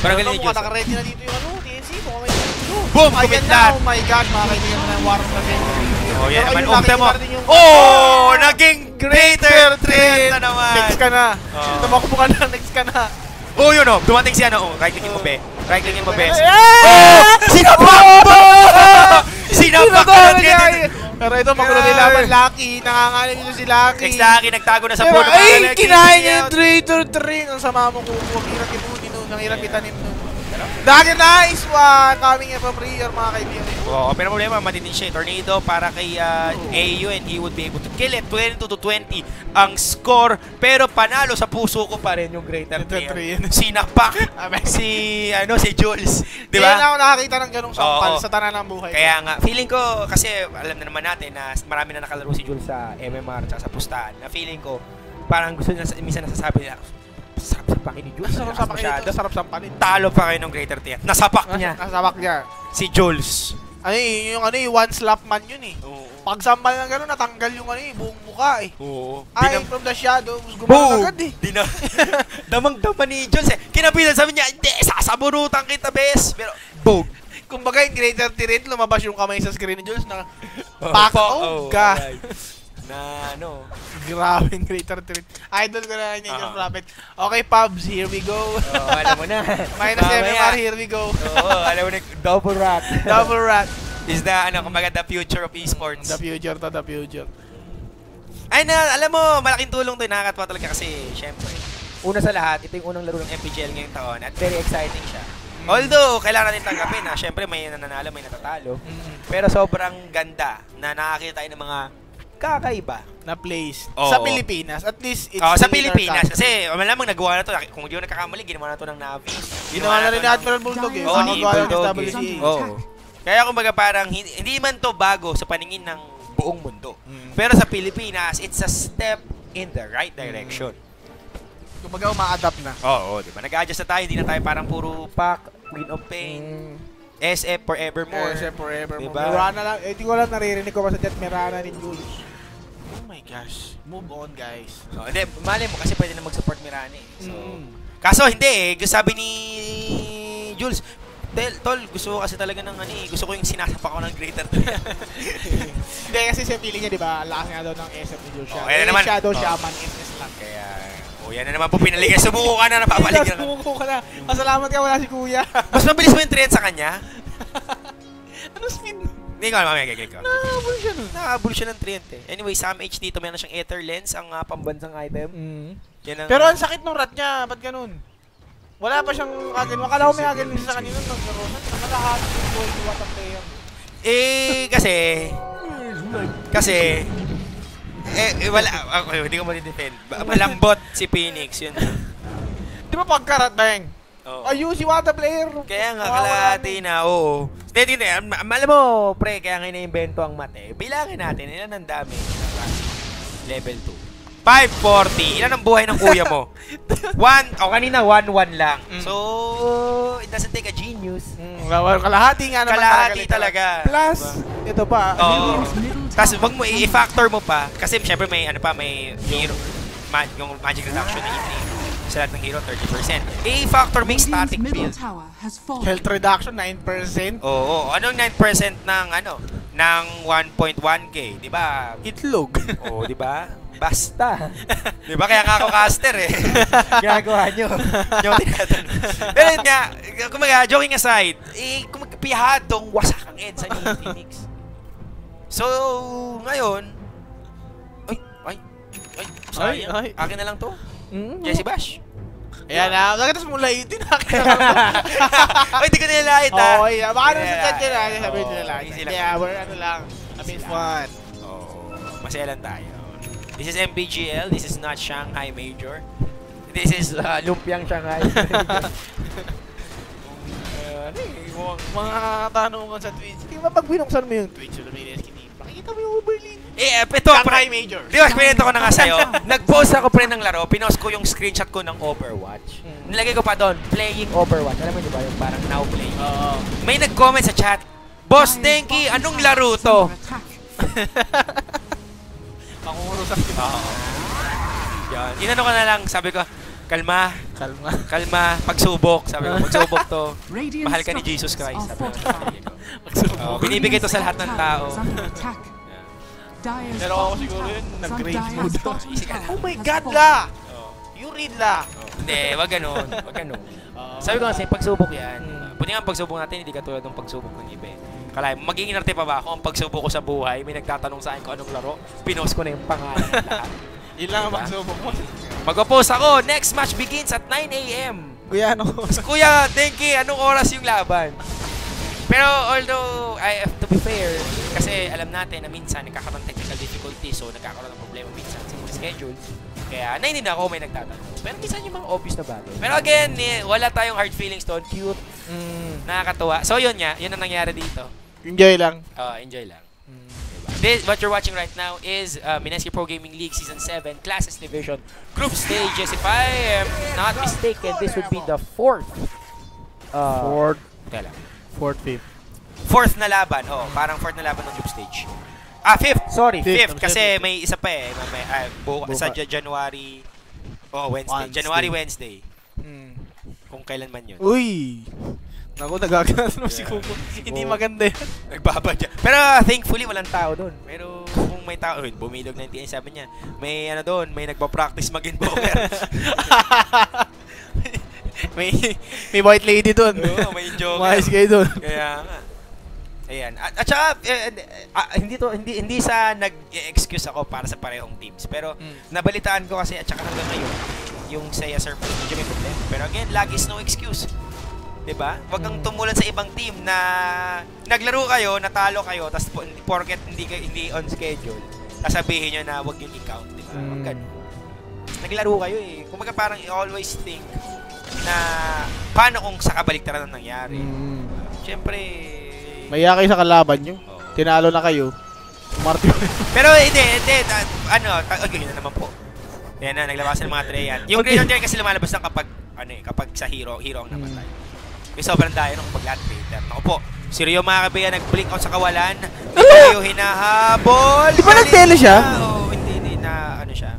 Parang galing ni Jules. Naka-ready na dito yung TNC. Boom! Kumitlan! Oh my God, mga kaibigan na yung War of the Dead. Oh, yan naman. Oh! Naging Greater 3 na naman. Next ka na. Tumakbo ka na. Next ka na. Oh, yun o. Dumating siya na. Oh, right-clickin mo, be. Right-clickin mo, be. Oh! Sinapak mo! Sinapak ka na. Pero ito, magulo nilaban Lucky. Nangangalan nyo si Lucky. Next Lucky, nagtago na sa puno. Ay, kinain niya yung Traitor 3. Ang sama mo kukuha. Ang hirap inunin nun. Ang hirap itanim nun. Dahil nice one! Coming from rear, mga kaibigan. Oo, pero problema, matinding siya. Tornado para kay AU and he would be able to kill it. 22-20 ang score. Pero panalo sa puso ko pa rin yung Greater 3. Sinapak si Jules. Di ba? Kaya na ako nakakita ng ganong sampal sa tanan ng buhay. Kaya nga, feeling ko, kasi alam na naman natin na marami na nakalaro si Jules sa MMR at sa pustahan. Na feeling ko, parang gusto niya, minsan nasasabi nila, sarap sampakin ni Jules. Sarap sampakin. Talo pa kayo ng Greater 3. Nasapak niya. Nasapak niya. Si Jules. Yung one slap man yun eh. Oo. Pag sampal ng gano'n, natanggal yung buong mukha eh. Oo. Ay, from the shadows, gumana agad eh. Damang-dama ni Jules eh. Kinabilan, sabi niya, hindi, sasabunutan kita, bes. Pero, boom. Kumbaga, yung Greater 3, lumabas yung kamay sa screen ni Jules na pack ka. Na Grabe yung Greater 3. Idol ko na yun yung Prophet. Okay, Pubs, here we go. Alam mo na. Minus MMR, here we go. Alam mo na, double rat. Double rat. Is the, kumbaga, the future of esports. The future. Ay alam mo, malaking tulong to. Nakakatawa talaga kasi, syempre, una sa lahat, ito yung unang laro ng MPGL ngayong taon at very exciting siya. Although, kailangan natin tanggapin na, syempre, may nananalo, may natatalo. Pero sobrang ganda na nakakita tayo ng mga magkakaiba Na place. Oo. Sa Pilipinas. At least, it's sa still in our Pilipinas. country. Kasi, malamang nagawa na to. Kung hindi ko nagkakamali, ginawa na to ng Navi. Ginawa na rin ni Admiral Bulldog eh. Oo, ni Nakagawa ng Bulldog eh. WCA. Oo. Kaya kumbaga parang, hindi man to bago sa paningin ng buong mundo. Pero sa Pilipinas, it's a step in the right direction. Kumbaga, uma-adapt na. Oo, di ba? Nag-adjust na tayo. Hindi na tayo parang puro pack, Queen of Pain, SF Forevermore. SF Forevermore. Diba? Mirana lang. Eh, di ko lang naririnig ko pa sa chat, Mirana ni Julius. Oh my gosh. Move on, guys. Oh, hindi, mali mo kasi pwede na mag-support Mirani. So, kaso hindi eh. Sabi ni Jules, Tol, gusto ko kasi talaga ng gusto ko yung sinasapa ko ng greater. Hindi kasi sa feeling niya, di ba? Lakas nga daw ng SF ni Jules. Oh, kaya naman. Shadow Shaman, SS lang. Kaya, yan na naman po pinaligay. Subuko ka na, napapalik ka na. Subuko ka na. Masalamat ka, wala si Kuya. Mas mabilis mo yung trend sa kanya? Ano speed? Hindi ko alam, mamaya gagawin ko. Nahabol siya nun. Nakahabol siya ng trend eh. Anyway, Sam H dito, meron siyang Ether Lens, ang pambansang item. Yan ang, Pero ang sakit ng rat niya, ba't ganun? Wala pa siyang agin. Akala ko may agin sa kanina nung naroon. Nakalahat yung goal ni What a Player. wala, hindi ko ma-defend. Malambot si Phoenix, yun. Di ba pagkarat na yun? Oh. Ayun, si What a Player. Kaya nga, kalahati na, oo. Steady na yan. Alam mo, pre, kaya nga na-invento ang math eh. Bilangin natin, ilan ang dami ng level 2. 540. Ilan ang buhay ng kuya mo? Kanina 1-1 lang. So, it doesn't take a genius. Kalahati nga naman. Kalahati talaga. Plus, ito pa. Tapos wag mo i-factor mo pa kasi syempre may may hero yung magic reduction na sa lahat ng hero 30%. I-factor mo yung static build. Health reduction 9%. Oo, anong 9% ng ng 1.1k, 'di ba? Itlog. Oo, 'di ba? Basta. 'Di ba kaya nga ako caster eh. Ginagawa nyo. Yung tinatanong. Pero yun nga, kumaga, joking aside, pihadong wasak ang EDSA ni Phoenix. So, ngayon, sayang. Akin na lang to. Jesse Bash. Ayan na, nagatas mo laitin. Hindi ko nilalait ha. Oo, yeah. Baka naman sa chat yun ha. Sabihin nila lang. Yeah, we're lang. I mean, fun. Oo, masaya lang tayo. This is MPGL. This is not Shanghai Major. This is Lumpiang Shanghai. Mga tanungan sa Twitch. Di ba pag binuksan mo yung Twitch, makikita mo yung Uberlin. Ito, Shanghai Major. Di ba, pinito ko na nga sa'yo. Nag-post ako pre ng laro, pinost ko yung screenshot ko ng Overwatch. Nilagay ko pa doon, playing Overwatch. Alam mo di ba, yung parang now playing. May nag-comment sa chat, Boss Denki, anong laro to? Makunguro sa skin. Yan. Inano ka na lang, sabi ko, kalma, pagsubok. Sabi ko, pagsubok to. Mahal ka ni Jesus Christ. Sabi ko, binibigay to sa lahat ng tao. Pero ako siguro yun, nag-rage mode. Oh my God, La! You read, La! Hindi, wag ganun. Sabi ko kasi, pagsubok yan. Pwede nga pagsubok natin, hindi katulad ng pagsubok ng iba. Kalay, magiging inarte pa ba ako ang pagsubok ko sa buhay? May nagtatanong sa akin kung anong laro. Pinost ko na yung pangalan lahat. Yun lang ang pagsubok mo. Mag-post ako. Next match begins at 9 AM. Kuya, ano? Kuya, Denki, anong oras yung laban? Pero although, to be fair, kasi alam natin na minsan nagkakaroon technical difficulty, so nagkakaroon ng problema minsan sa mga schedule. Kaya naiintindihan ako may nagtatanong. Pero minsan yung mga obvious na bagay. Pero again, wala tayong hard feelings doon. Cute. Nakakatuwa. So yun nga, yun ang nangyari dito. Enjoy lang. Enjoy lang. What you're watching right now is Mineski Pro Gaming League Season 7 Classes Division Group Stages. If I am not mistaken, this would be the fourth na laban. Parang fourth na laban ng group stage. Fifth. Sorry, fifth. Kasi may isa pa eh. Sa January, Wednesday. January, Wednesday. Kung kailan man yun. Uy! Naku, nagagano si Kuko. Hindi maganda yan. Nagbabadya. Pero thankfully, walang tao doon. Pero kung may tao, bumilog na yung sabi niya. May doon, may nagpa-practice mag-invoker. may white lady doon. Oo, may joker. Mais kayo doon. Kaya nga. Ayan. At saka, hindi sa nag-excuse ako para sa parehong teams. Pero nabalitaan ko kasi at saka hanggang ngayon, yung Seiya Surface, medyo may problema. Pero again, lagi is no excuse. Diba? Huwag kang tumulan sa ibang team na naglaro kayo, natalo kayo, tapos porket hindi on schedule, sasabihin nyo na huwag yung i-count, di ba? Huwag ganun. Naglaro kayo eh. Kumbaga parang you always think na paano kung sa kabaliktaran ang nangyari. Siyempre, Maya kayo sa kalaban nyo. Tinalo na kayo. Umarte. pero hindi. Yun na naman po. Yan na, naglabasan ng mga tray yan. Yung Grayson kasi lumalabas lang kapag sa hero ang namatay. May sobrang dayo nung kapag lahat traitor. Naku po, si Rio mga kaibigan nag-blink out sa kawalan. Hindi kayo hinahabol. Di ba nag-tele siya? Oo, hindi na siya.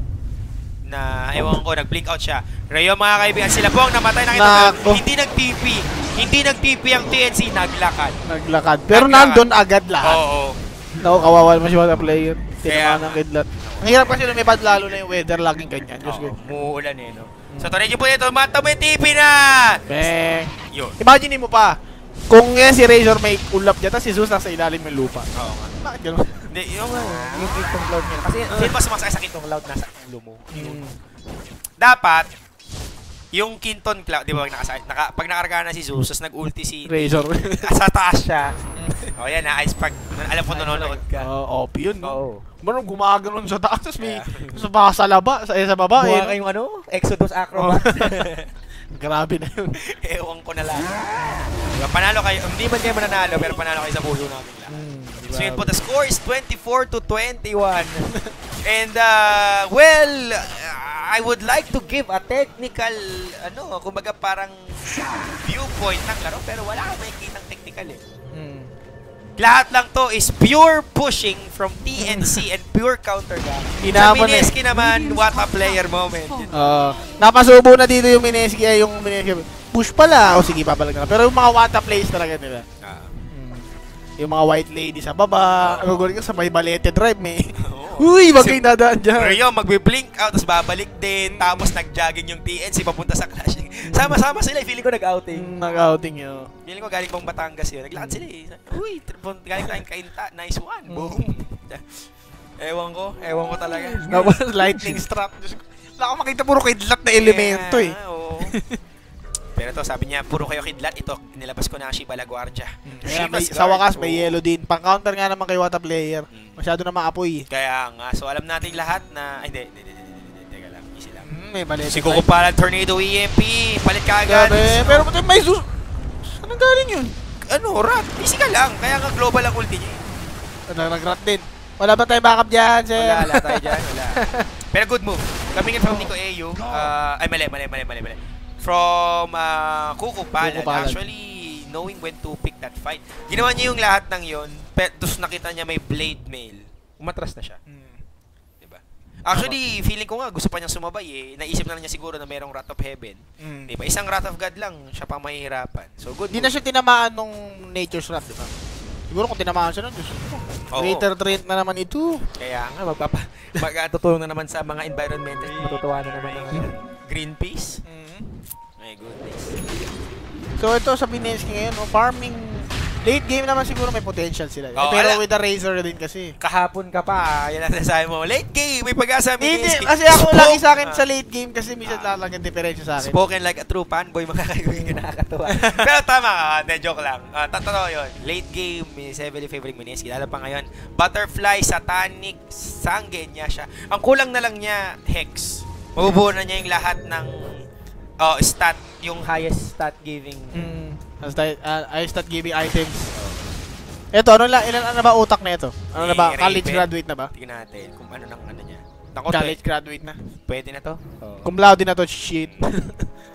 Ewan ko, nag-blink out siya. Rio mga kaibigan, sila po ang namatay. Hindi nag-TP ang TNC, naglakad. Pero nandun agad lahat. Oo. Naku, kawawa naman si mga player. Kaya, Tinamaan ng kidlat. Ang hirap kasi lumipad lalo na yung weather, laging ganyan. Diyos ko. Muuulan eh, no? So, Torejo po dito, mata may TP na! Bang! Yun. Imagine mo pa, kung yan si Razor may ulap dyan, tapos si Zeus nasa ilalim ng lupa. Oo nga. Bakit gano'n? Hindi, yung kitong cloud nila. Kasi sino mas sumasakay sa kitong cloud nasa ulo mo? Dapat, yung Kinton Cloud, di ba, pag nakarga na si Zeus, tapos nag-ulti si Razor. sa taas siya. O yan na, ice pack. Alam ko nanonood ka. OP yun, no? Oo. Marang gumaganon sa taas, tapos may sa baba, Buha kayong Exodus Acrobat. Grabe na yun. Ewan ko na lang. Diba, panalo kayo, hindi man kayo mananalo, pero panalo kayo sa puso namin lang. So yun po, the score is 24-21. And, I would like to give a technical, kumbaga parang viewpoint ng laro, pero wala kang makikitang technical eh. Lahat lang to is pure pushing from TNC and pure counter gang. Sa Mineski naman, what a player moment. Napasubo na dito yung Mineski, push pala. O sige, papalag na. Pero yung mga Wata plays talaga nila. Yung mga white lady sa baba, gugulit ka sa may balete drive, may. Uy, wag kayong dadaan dyan. Rio, magbe-blink out, tapos babalik din, tapos nag-jogging yung TNC papunta sa clash. Sama-sama sila, feeling ko nag-outing. Nag-outing yun. Feeling ko galing pang Batangas yun. Naglakad sila eh. Uy, galing tayong Kainta, nice one. Boom. Ewan ko talaga. Tapos lightning strap. Wala akong makita puro kidlat na elemento eh. Oo. Pero to, sabi niya, puro kayo kidlat. Ito, nilabas ko na ang Shiba La Guardia. Sa wakas, may yellow din. Pang-counter nga naman kay Wata player. Masyado na maapoy. Kaya nga. So, alam natin lahat na... Hindi. Teka lang. Easy lang. May balete. Si Coco Palan, Tornado EMP. Palit ka agad. Pero may Zeus. Saan galing yun? Rat. Easy ka lang. Kaya nga global ang ulti niya. Nag-rat din. Wala ba tayong backup dyan, sir? Wala tayo dyan. Wala. Pero good move. Coming in from Nico AU. Ay, mali. From Coco Palan. Actually, knowing when to pick that fight. Ginawa niya yung lahat ng yun. Tapos nakita niya may blade mail. Umatras na siya. Diba? Actually, feeling ko nga gusto pa niyang sumabay eh. Naisip na niya siguro na merong Wrath of Heaven. Diba? Isang Wrath of God lang, siya pang mahihirapan. So good. Hindi na siya tinamaan nung Nature's Wrath, diba? Siguro kung tinamaan siya nun, greater threat na naman ito. Kaya nga, magtutulong na naman sa mga environmentalists. Matutuwa na naman ng Greenpeace. My goodness. So ito sa Mineski ngayon, farming late game naman siguro may potential sila. Pero with the Razor din kasi. Kahapon ka pa, yan ang nasabi mo. Late game, may pag-asa Mineski. Kasi ako lagi sa akin sa late game kasi minsan talagang diferensya sa akin. Spoken like a true fanboy, makakaibigan, nakakatuwa. Pero tama ka, joke lang. Totoo yun. Late game is heavily favoring Mineski. Lalo pa ngayon, Butterfly, Satanic, Sangen niya siya. Ang kulang na lang niya, Hex. Mabubuo na niya yung lahat ng stat, yung highest stat giving. Highest stat giving items. Ito, ilan na ba utak na ito? Ano na ba? College graduate na ba? Tingnan natin kung ano nang niya. College graduate na. Pwede na to? Cum laude na to, shit.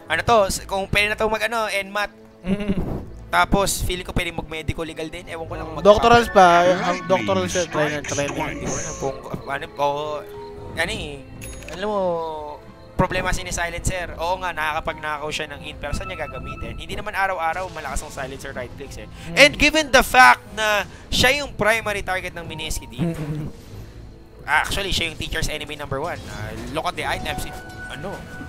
Ano to? Kung pwede na to NMAT. Tapos, feeling ko pwede mag-medical legal din. Ewan ko lang. Doctorals pa. Ang doctorals siya. Try na. Alam mo, problema si Silencer. Oo nga, nakakapag-nakaw siya ng in, pero saan niya gagamitin? Hindi naman araw-araw malakas ang Silencer right clicks eh. And given the fact na siya yung primary target ng Mineski dito, actually, siya yung teacher's enemy number 1. Look at the items.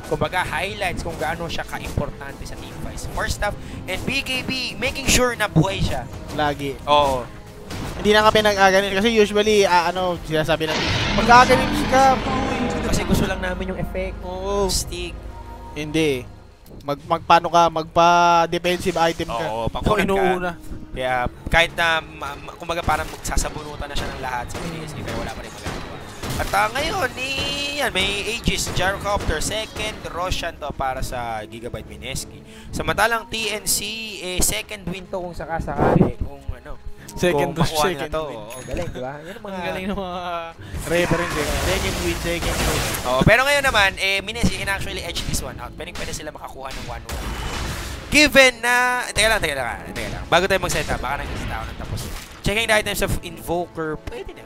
Kumbaga, highlights kung gaano siya ka-importante sa team fights. First off, and BKB, making sure na buhay siya. Lagi. Oo. Hindi na kami nag-aganin kasi usually, sinasabi natin, mag-aganin ka, kasi gusto lang namin yung effect. Oo. Stick. Hindi. Magpaano ka, magpa-defensive item ka. Oo, pakunan ka. Kaya kahit na, kumbaga parang magsasabunutan na siya ng lahat sa Mineski, pero wala pa rin magagawa. At ngayon, yan, may Aegis, Gyrocopter, second Roshan to para sa Gigabyte Mineski. Samantalang TNC, second win to kung sakasakali, kung ano. Second kung makuha nila second to. win. Galing, di ba? Yan ang mga... Galing ng mga reference. Second win, second win. Pero ngayon naman, Mineski can actually edge this one out. Pwede sila makakuha ng 1-1. Given na... Teka lang. Bago tayo mag-setup, baka nag-set ako ng tapos. Checking the items of Invoker. Pwede.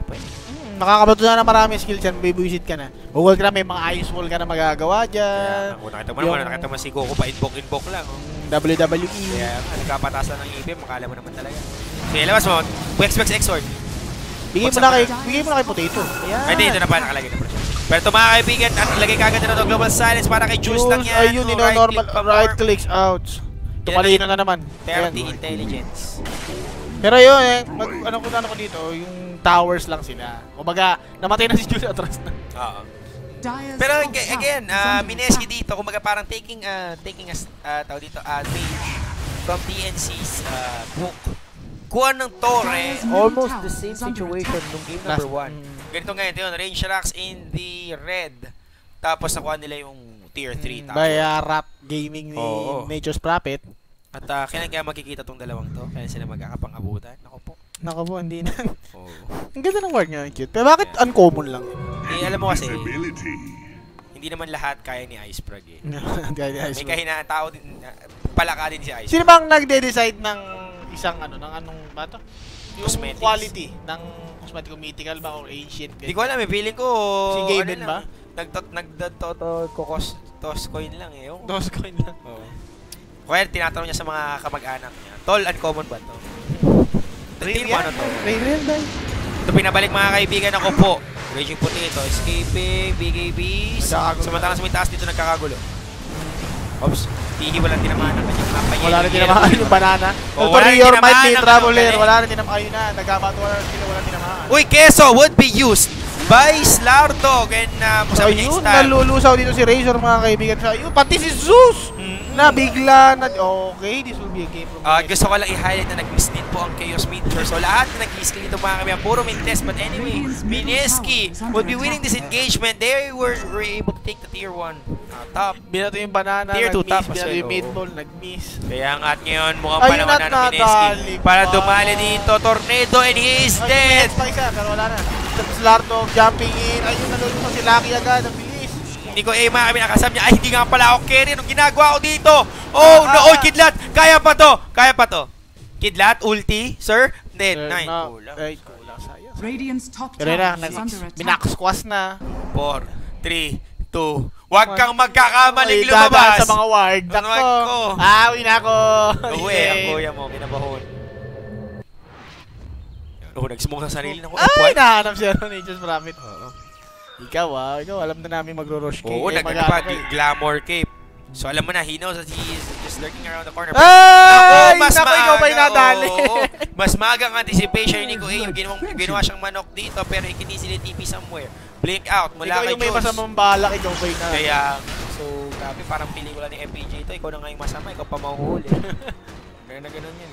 Nakakabato na ng marami skills yan, babysit ka na. Google ka na, may mga ice wall ka na magagawa dyan. Nakita mo si Goku pa invoke lang. WWE. Kaya nagkapatasan ng EPM, makala mo naman talaga. Sige, labas mo. Wex Exort. Bigay mo na kay Potato. Ayan. Ay, dito na pa nakalagay na pala siya. Pero ito mga kaibigan, lagay kagad na ito Global Silence para kay Jules lang yan. Ayun, normal right clicks out. Tumalino na naman. 30 intelligence. Pero yun ano ko dito, yung towers lang sila. Kumbaga, namatay na si Jules atras na. Oo. Pero again, Mineski dito, kumbaga parang taking tawag dito, mage from TNC's book. Kuha ng Torre. Almost the same situation nung game number 1. Ganito ngayon yun, Range Rocks in the red. Tapos nakuha nila yung tier 3 tower. By Rap Gaming ni Nature's Prophet. At kaya makikita tong dalawang to, kaya sila magkakapang-abutan. Naku po, hindi na. Ang ganda ng word niya, cute. Pero bakit uncommon lang? Alam mo kasi, hindi naman lahat kaya ni Iceprag eh. May kahinaan tao din, palaka din si Iceprag. Sino bang nagde-decide ng isang ng anong ba to? Yung Cosmetics. quality ng cosmetic, mythical ba or ancient? Hindi ko alam, feeling ko si Gaben ba? Toss coin lang eh. Toss coin lang. Kaya tinatanong niya sa mga kamag-anak niya, Tol, uncommon ba to? Tingin mo ano to? Real dahil. Ito pinabalik mga kaibigan ako po. Raging Potato, Escaping, BKBs. Samantalang sa may taas dito nagkakagulo. Oops, Tihi walang tinamaan ang kanyang kapayelin. Wala rin tinamaan yung banana. Wala rin your might be tinamaan traveler. Wala rin tinamaan. Ayun na, nagkabatuan sila, wala tinamaan. Uy, Keso would be used by Slardog and sabi niya ayun, nalulusaw dito si Razor mga kaibigan. Ayun, pati si Zeus! Na bigla na, okay, this will be a game from gusto ko lang i-highlight na nag-miss din po ang Chaos Meteor. So lahat na nag-miss dito mga kami, puro main test. But anyway, Mineski would be winning this engagement. They were able to take the tier 1 top. Binato yung banana, tier 2 top. binato yung mid-ball, nag-miss. Kaya nga at ngayon, mukhang panahon na ng Mineski para dumali dito. Tornado and he's dead. Pero wala na. Slardog jumping in. Ayun, nalulusaw si Lucky agad. Ang bilis. Hindi ko mga kami nakasam niya. Ay, hindi nga pala ako carry. Anong ginagawa ko dito? Oh, no, Kidlat. Kaya pa to. Kidlat, ulti, sir. Dead. 9. Kulang. Sayang. Radiant's top Pero na, tower is under attack. binakskwas na. 4, 3, 2. Huwag kang magkakamaling dadaan lumabas. sa mga ward. Nako. Awi na ako. Uwi, ang kuya mo, binabahon. Nag-smoke sa sarili ng Ay, nahanap siya ng Nature's Prophet. Ikaw alam na namin magro-rush cape. Oo, nagpa-glamour cape. So alam mo na, he knows that he is just lurking around the corner. Ay! Naku, ikaw ba'y nadali? Mas maagang anticipation ni Nico A. Yung ginawa siyang manok dito, pero ikinisili TP somewhere. Blink out mula kay Jones. Ikaw yung may masamang balak, ikaw ba'y nadali? Kaya, so, grabe, parang pelikula ni FPJ ito. Ikaw na nga yung masama, ikaw pa mahuhuli. Ganun yan.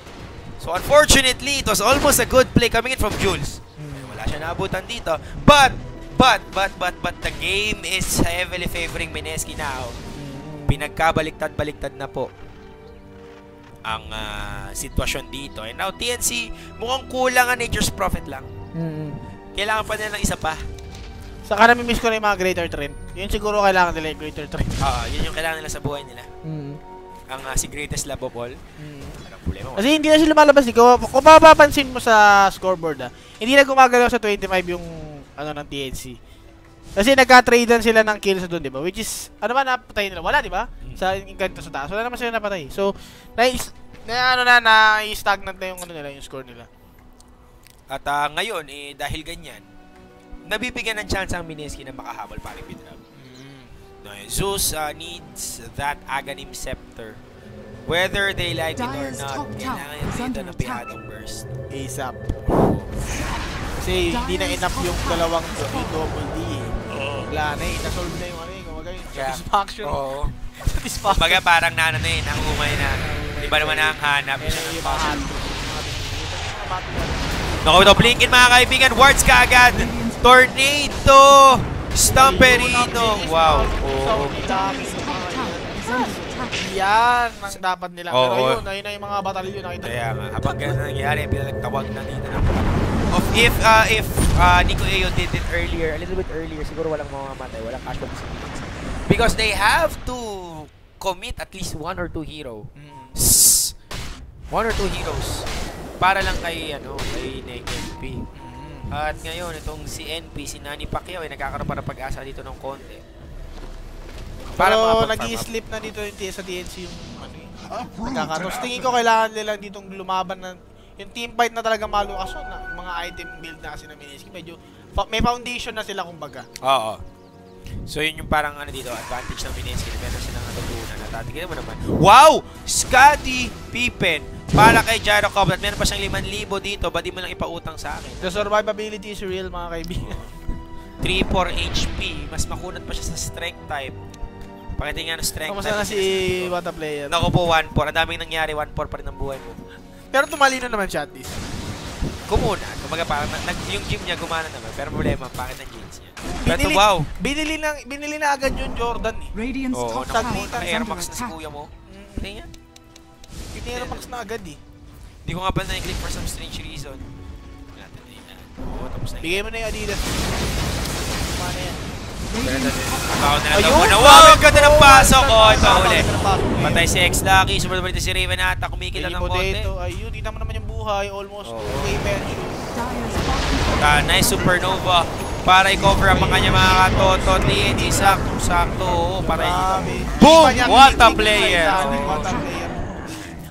So unfortunately, it was almost a good play coming in from Jules. Wala siya naabutan dito. But the game is heavily favoring Mineski now. Pinagkabaliktad-baliktad na po ang sitwasyon dito. And now TNC, mukhang kulang ang Nature's Prophet lang. Kailangan pa nila ng isa pa. Saka nami-miss ko na yung mga Greater Trend. Yun siguro kailangan nila yung Greater Trend. Yun yung kailangan nila sa buhay nila. Ang si Greatest Love of All. Problema. Kasi hindi na sila lumalabas. Kung mapapansin mo sa scoreboard, hindi na gumagalaw sa 25 yung ng TNC. Kasi nagka-tradean sila ng kills doon, di ba? Which is, napatay nila? Wala, di ba? Sa ganito sa taas. Wala naman sila napatay. So, na-stagnant na yung nila, yung score nila. At ngayon, dahil ganyan, nabibigyan ng chance ang Mineski na makahabol pa rin Bidrab. Zeus needs that Aghanim Scepter. Whether they like it or not, kailangan dito ng Pihadong Burst. ASAP. Kasi hindi na enough yung dalawang double D eh. Wala na nasolve na yung satisfaction. Satisfaction. Baga parang nangungumay na. Iba naman ang hanap. Naku, ito, Blinkin mga kaibigan, wards ka agad. Tornado! Stamperino! Wow. Oh. Yan ang dapat nila. Pero Oo. yun, ayun na yung mga batalyon. Nakita Kaya nga, habang ganun nangyayari, pinagtawag na dito ng if Nico Ayo did it earlier, a little bit earlier, siguro walang mamamatay, walang casualties. Because they have to commit at least 1 or 2 hero. 1 or 2 heroes para lang kay NP. At ngayon, itong si NP, si Nani Pacquiao ay nagkakaroon para pag-asa dito ng konti. Pero nag-i-slip na dito yung sa TNC yung nagkakaroon. Tingin ko kailangan nila ditong lumaban na yung team fight na talaga malukason na mga item build na kasi na Mineski. Medyo may foundation na sila kumbaga. Oo. So yun yung parang dito, advantage ng Mineski na meron silang natutunan na tatignan mo naman. Wow! Scottie Pippen para kay Gyro Cobb at meron pa siyang 5,000 dito, ba't di mo lang ipautang sa akin? The survivability is real mga kaibigan. 3-4 HP, mas makunat pa siya sa strength type. Pakita nga ng strength type. Kamusta na si What a Player? Naku po, 1-4. Ang daming nangyari, 1-4 pa rin ang buhay mo. Pero tumalino naman siya at least. Kumuna. Kumaga parang yung gym niya gumana naman. Pero problema, bakit ang jeans niya? Pero wow! Binili na agad yung Jordan eh. Radiant's Oo, top tower naku, is Air under Max na si attack. kuya mo. Tingnan niya. Pinero max na agad eh. Hindi ko nga pala na-click for some strange reason. Natin na yun. Oo, tapos na yun. Bigay mo na yung Adidas. Paano yan? Baon na lang daw Ayun! muna. Wow! Ang ganda ng pasok! Oh, ito uli. Patay. Patay si X-Lucky. Sumunod dito si Raven ata. Kumikita ng konti. Ayun, di naman yung buhay. Almost. Oo. Okay, pension. Nice supernova. Para i-cover ang mga kanya mga katoto. TNT, sakto-sakto. Oo, patay dito. Boom! What a player! What a player.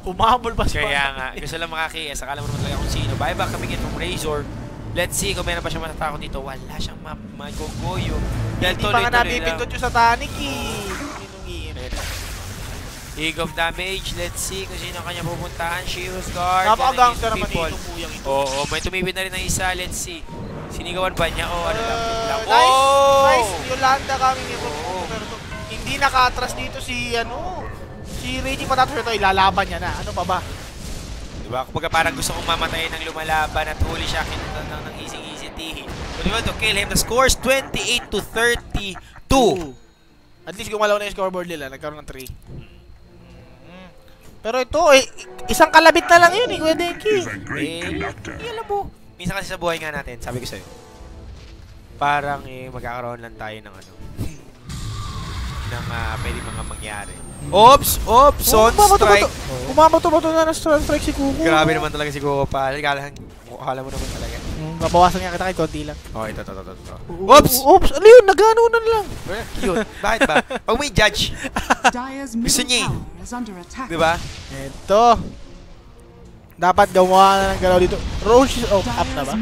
Umabol pa siya. Kaya nga, gusto lang makakias. Akala mo naman talaga kung sino. Buyback kami from Razor. Let's see kung meron pa siya matatakot dito. Wala siyang magogoyo. Dahil Hindi pa nga napipindot yung Satanic eh. League of Damage. Let's see kung sino kanya pupuntahan. Shields Guard. Napaka-gangster naman dito buyang ito. Oo, may tumibid na rin ng isa. Let's see. Sinigawan ba niya? Oh, ano lang. Nice! Yolanda kami nito. Pero hindi nakatras dito si Reggie Patatos. Ito, ilalaban niya na. Ano pa ba? Diba? Kapag parang gusto kong mamatayin ng lumalaban at huli siya ng easy tihin. But we want to kill him. The score is 28-32. At least gumalaw na yung scoreboard nila. Nagkaroon ng 3. Pero ito, isang kalabit na lang yun eh, Kuya Denki. Hindi alam mo. Minsan kasi sa buhay nga natin, sabi ko sa'yo, parang magkakaroon lang tayo ng ng pwede mga mangyari. Oops! On strike! Umamato-bato na ng strike si Kuko. Grabe naman talaga si Kuko pa. Akala mo naman talaga. Babawasan nga kita kay konti lang. Oh, ito. Oops! Oops! Ano yun? Nagano-unan lang. Cute. Bakit ba? Pag may judge, gusto niya diba? Ito. Dapat gawa na ng galaw dito. Roche is up na ba?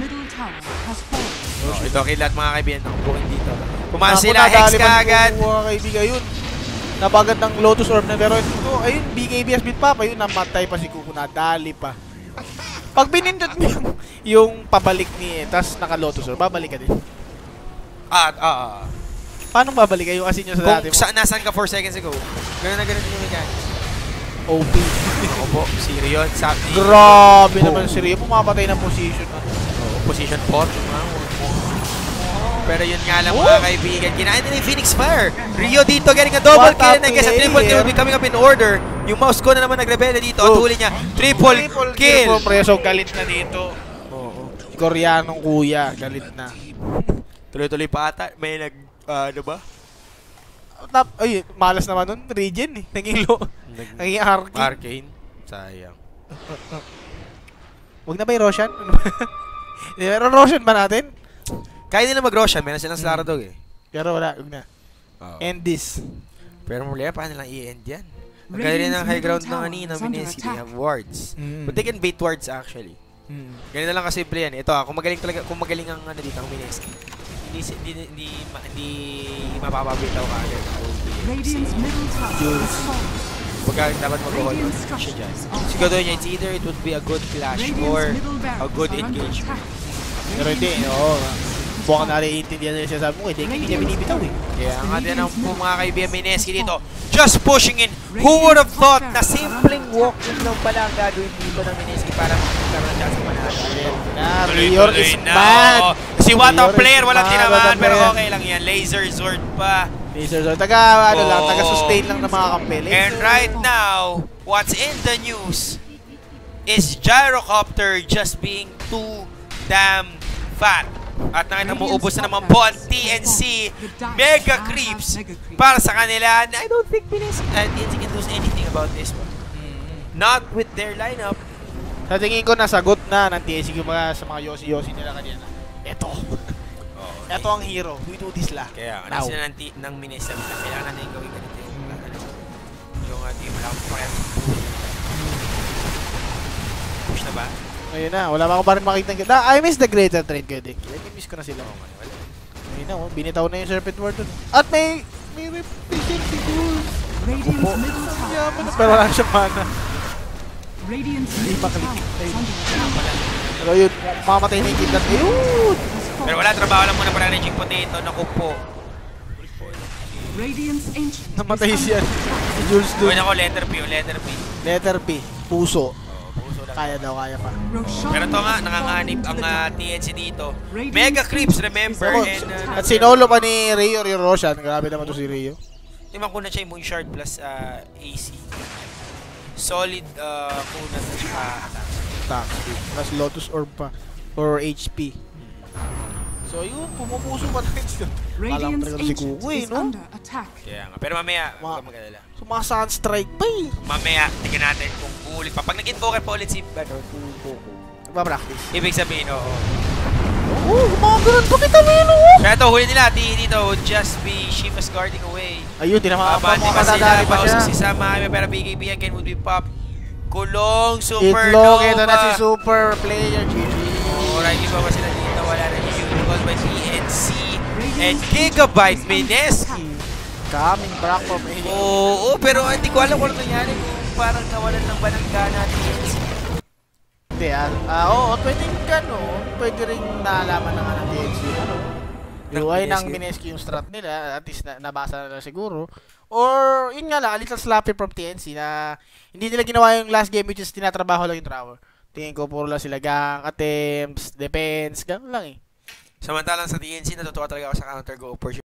Ito kay lahat mga kaibigan ng booking dito. Pumasok sila, Hex ka agad. Mga kaibigan yun. Napagad ng Lotus Orb na. Pero ito, ayun, BKBS beat pa. Ayun, namatay pa si Kuko. Nadali pa. Pag binindot mo yung pabalik ni tas naka-Lotus Orb, babalik ka din. Paano babalik kayo kasi nyo sa dati mo? Kung nasaan ka 4 seconds ago, gano'n na gano'n din yung mechanics. OP. Opo, Sirion, Sapni. Grabe naman si Rio. Pumapatay ng position na. Position 4. Pero yun nga lang mga kaibigan, kinain din yung Phoenix Fire. Rio dito getting a double kill and sa triple kill will be coming up in order. Yung mouse ko na naman nagrebelde dito at huli niya. Triple kill! Preso, galit na dito. Koreanong kuya, galit na. Tuloy-tuloy pa ata. May ano ba? Ay, malas naman nun. Regen eh. Naging naging Arcane. Arcane. Sayang. Huwag na ba yung Roshan? Meron Roshan ba natin? Kaya nila mag-Roshan. Meron silang Slaradog eh. Pero wala. Huwag na. End this. Pero muli, paano lang i-end yan? Ang ganda rin ng high ground ng kanina. Mineski. They have wards. But they can bait wards actually. Ganito lang kasimple yan. Ito kung magaling talaga, kung magaling ang dito ang Mineski. Hindi mapapabitaw ka agad. Radiant's middle tower has fallen. Pagka dapat mag-hold on siya dyan. Siguro niya, it's either it would be a good clash or a good engagement. Pero hindi, buka na rin iintindihan nila siya sabi mo, hindi niya binibitaw eh. Kaya ang atin ang mga kaibigan Mineski dito, just pushing in. Who would have thought na simpleng walk-in lang pala ang gagawin dito ng Mineski para magkaroon dyan sa manalo. na. Rior is mad. Oh. Si Wata Rior player, is walang mad, tinamaan, Wata pero player. okay lang yan. Laser Sword pa. Laser Sword. Taga Oh. sustain lang ng mga kampi. And right now, what's in the news is Gyrocopter just being too damn fat. At nakita mo, ubos na naman po ang TNC Mega Creeps para sa kanila. And I don't think TNC can do anything about this one. Not with their lineup. Sa tingin ko, nasagot na ng TNC yung mga, sa mga yosi-yosi nila kanina. Ito. Ito ang hero. We do this la. Kaya, Now. sila ng Minnesota na kailangan natin gawin ganito yung team lang pa kaya push na ba? Ayun na, wala pa ako pa rin makita. I miss the greater trade ko, Dick. I miss ko na sila. Ayun na, binitaw na yung Serpent Ward dun. At may represent figures. Radiant's middle tower Yaman na, has pero wala siyang mana. Radiant's Hindi middle makalik. tower Ayun. is under attack. Pero yun, mamatay na yung kidlat. Ayun! Pero wala, trabaho lang muna para Raging Potato. Naku po. Radiant's ancient Namatay is siya. Si Jules Uy, dun. nako, letter P. Letter P. Puso. Puso lang. Kaya daw, kaya pa. Roshan Pero ito nga, nanganganib ang TNC dito. Mega Creeps, remember? Ako, And, at sinolo pa ni Rio Roshan. Grabe naman to si Rio. Timan ko na siya yung Moonshard plus AC. Solid kunat na siya attack. Attack. Plus Lotus Orb pa. Or HP. So yun, pumupuso pa rin siya. Alam Radiant's talaga si ancient Kuko is no? under attack. Kaya nga. Pero mamaya, huwag kang mag-alala. So mga Sunstrike pa eh. Mamaya, tingnan natin kung uulit pa. Pag nag-invoker pa ulit si Kuko, Nagpa-practice. ibig sabihin, oo. Oo, gumagano'n pa kita Milo. Kaya ito, huli nila, dito would just be Shiva's guarding away. Ayun, tinamaan pa Babante mga pa sila, matadali pa siya. pausok si Sama, pero BKB again would be pop. Kulong, Super Itlog, Nova. ito na si Super Player GG. Alright, iba ba sila dito? Wala na yung Unicorn by TNC and Gigabyte Mineski. Coming back from A. Oo, pero hindi ko alam kung ano nangyari. Kung parang nawalan ng banangga na TNC. Hindi oo, pwedeng gano'n. Pwede rin naalaman naman ng TNC. UI ng Mineski yung strat nila. At least nabasa na siguro. Or, yun nga lang, a little sloppy from TNC na hindi nila ginawa yung last game which is tinatrabaho lang yung tower. Tingin ko puro lang sila gang, attempts, defense, gano'n lang eh. Samantalang sa TNC, natutuwa talaga ako sa counter go opportunity.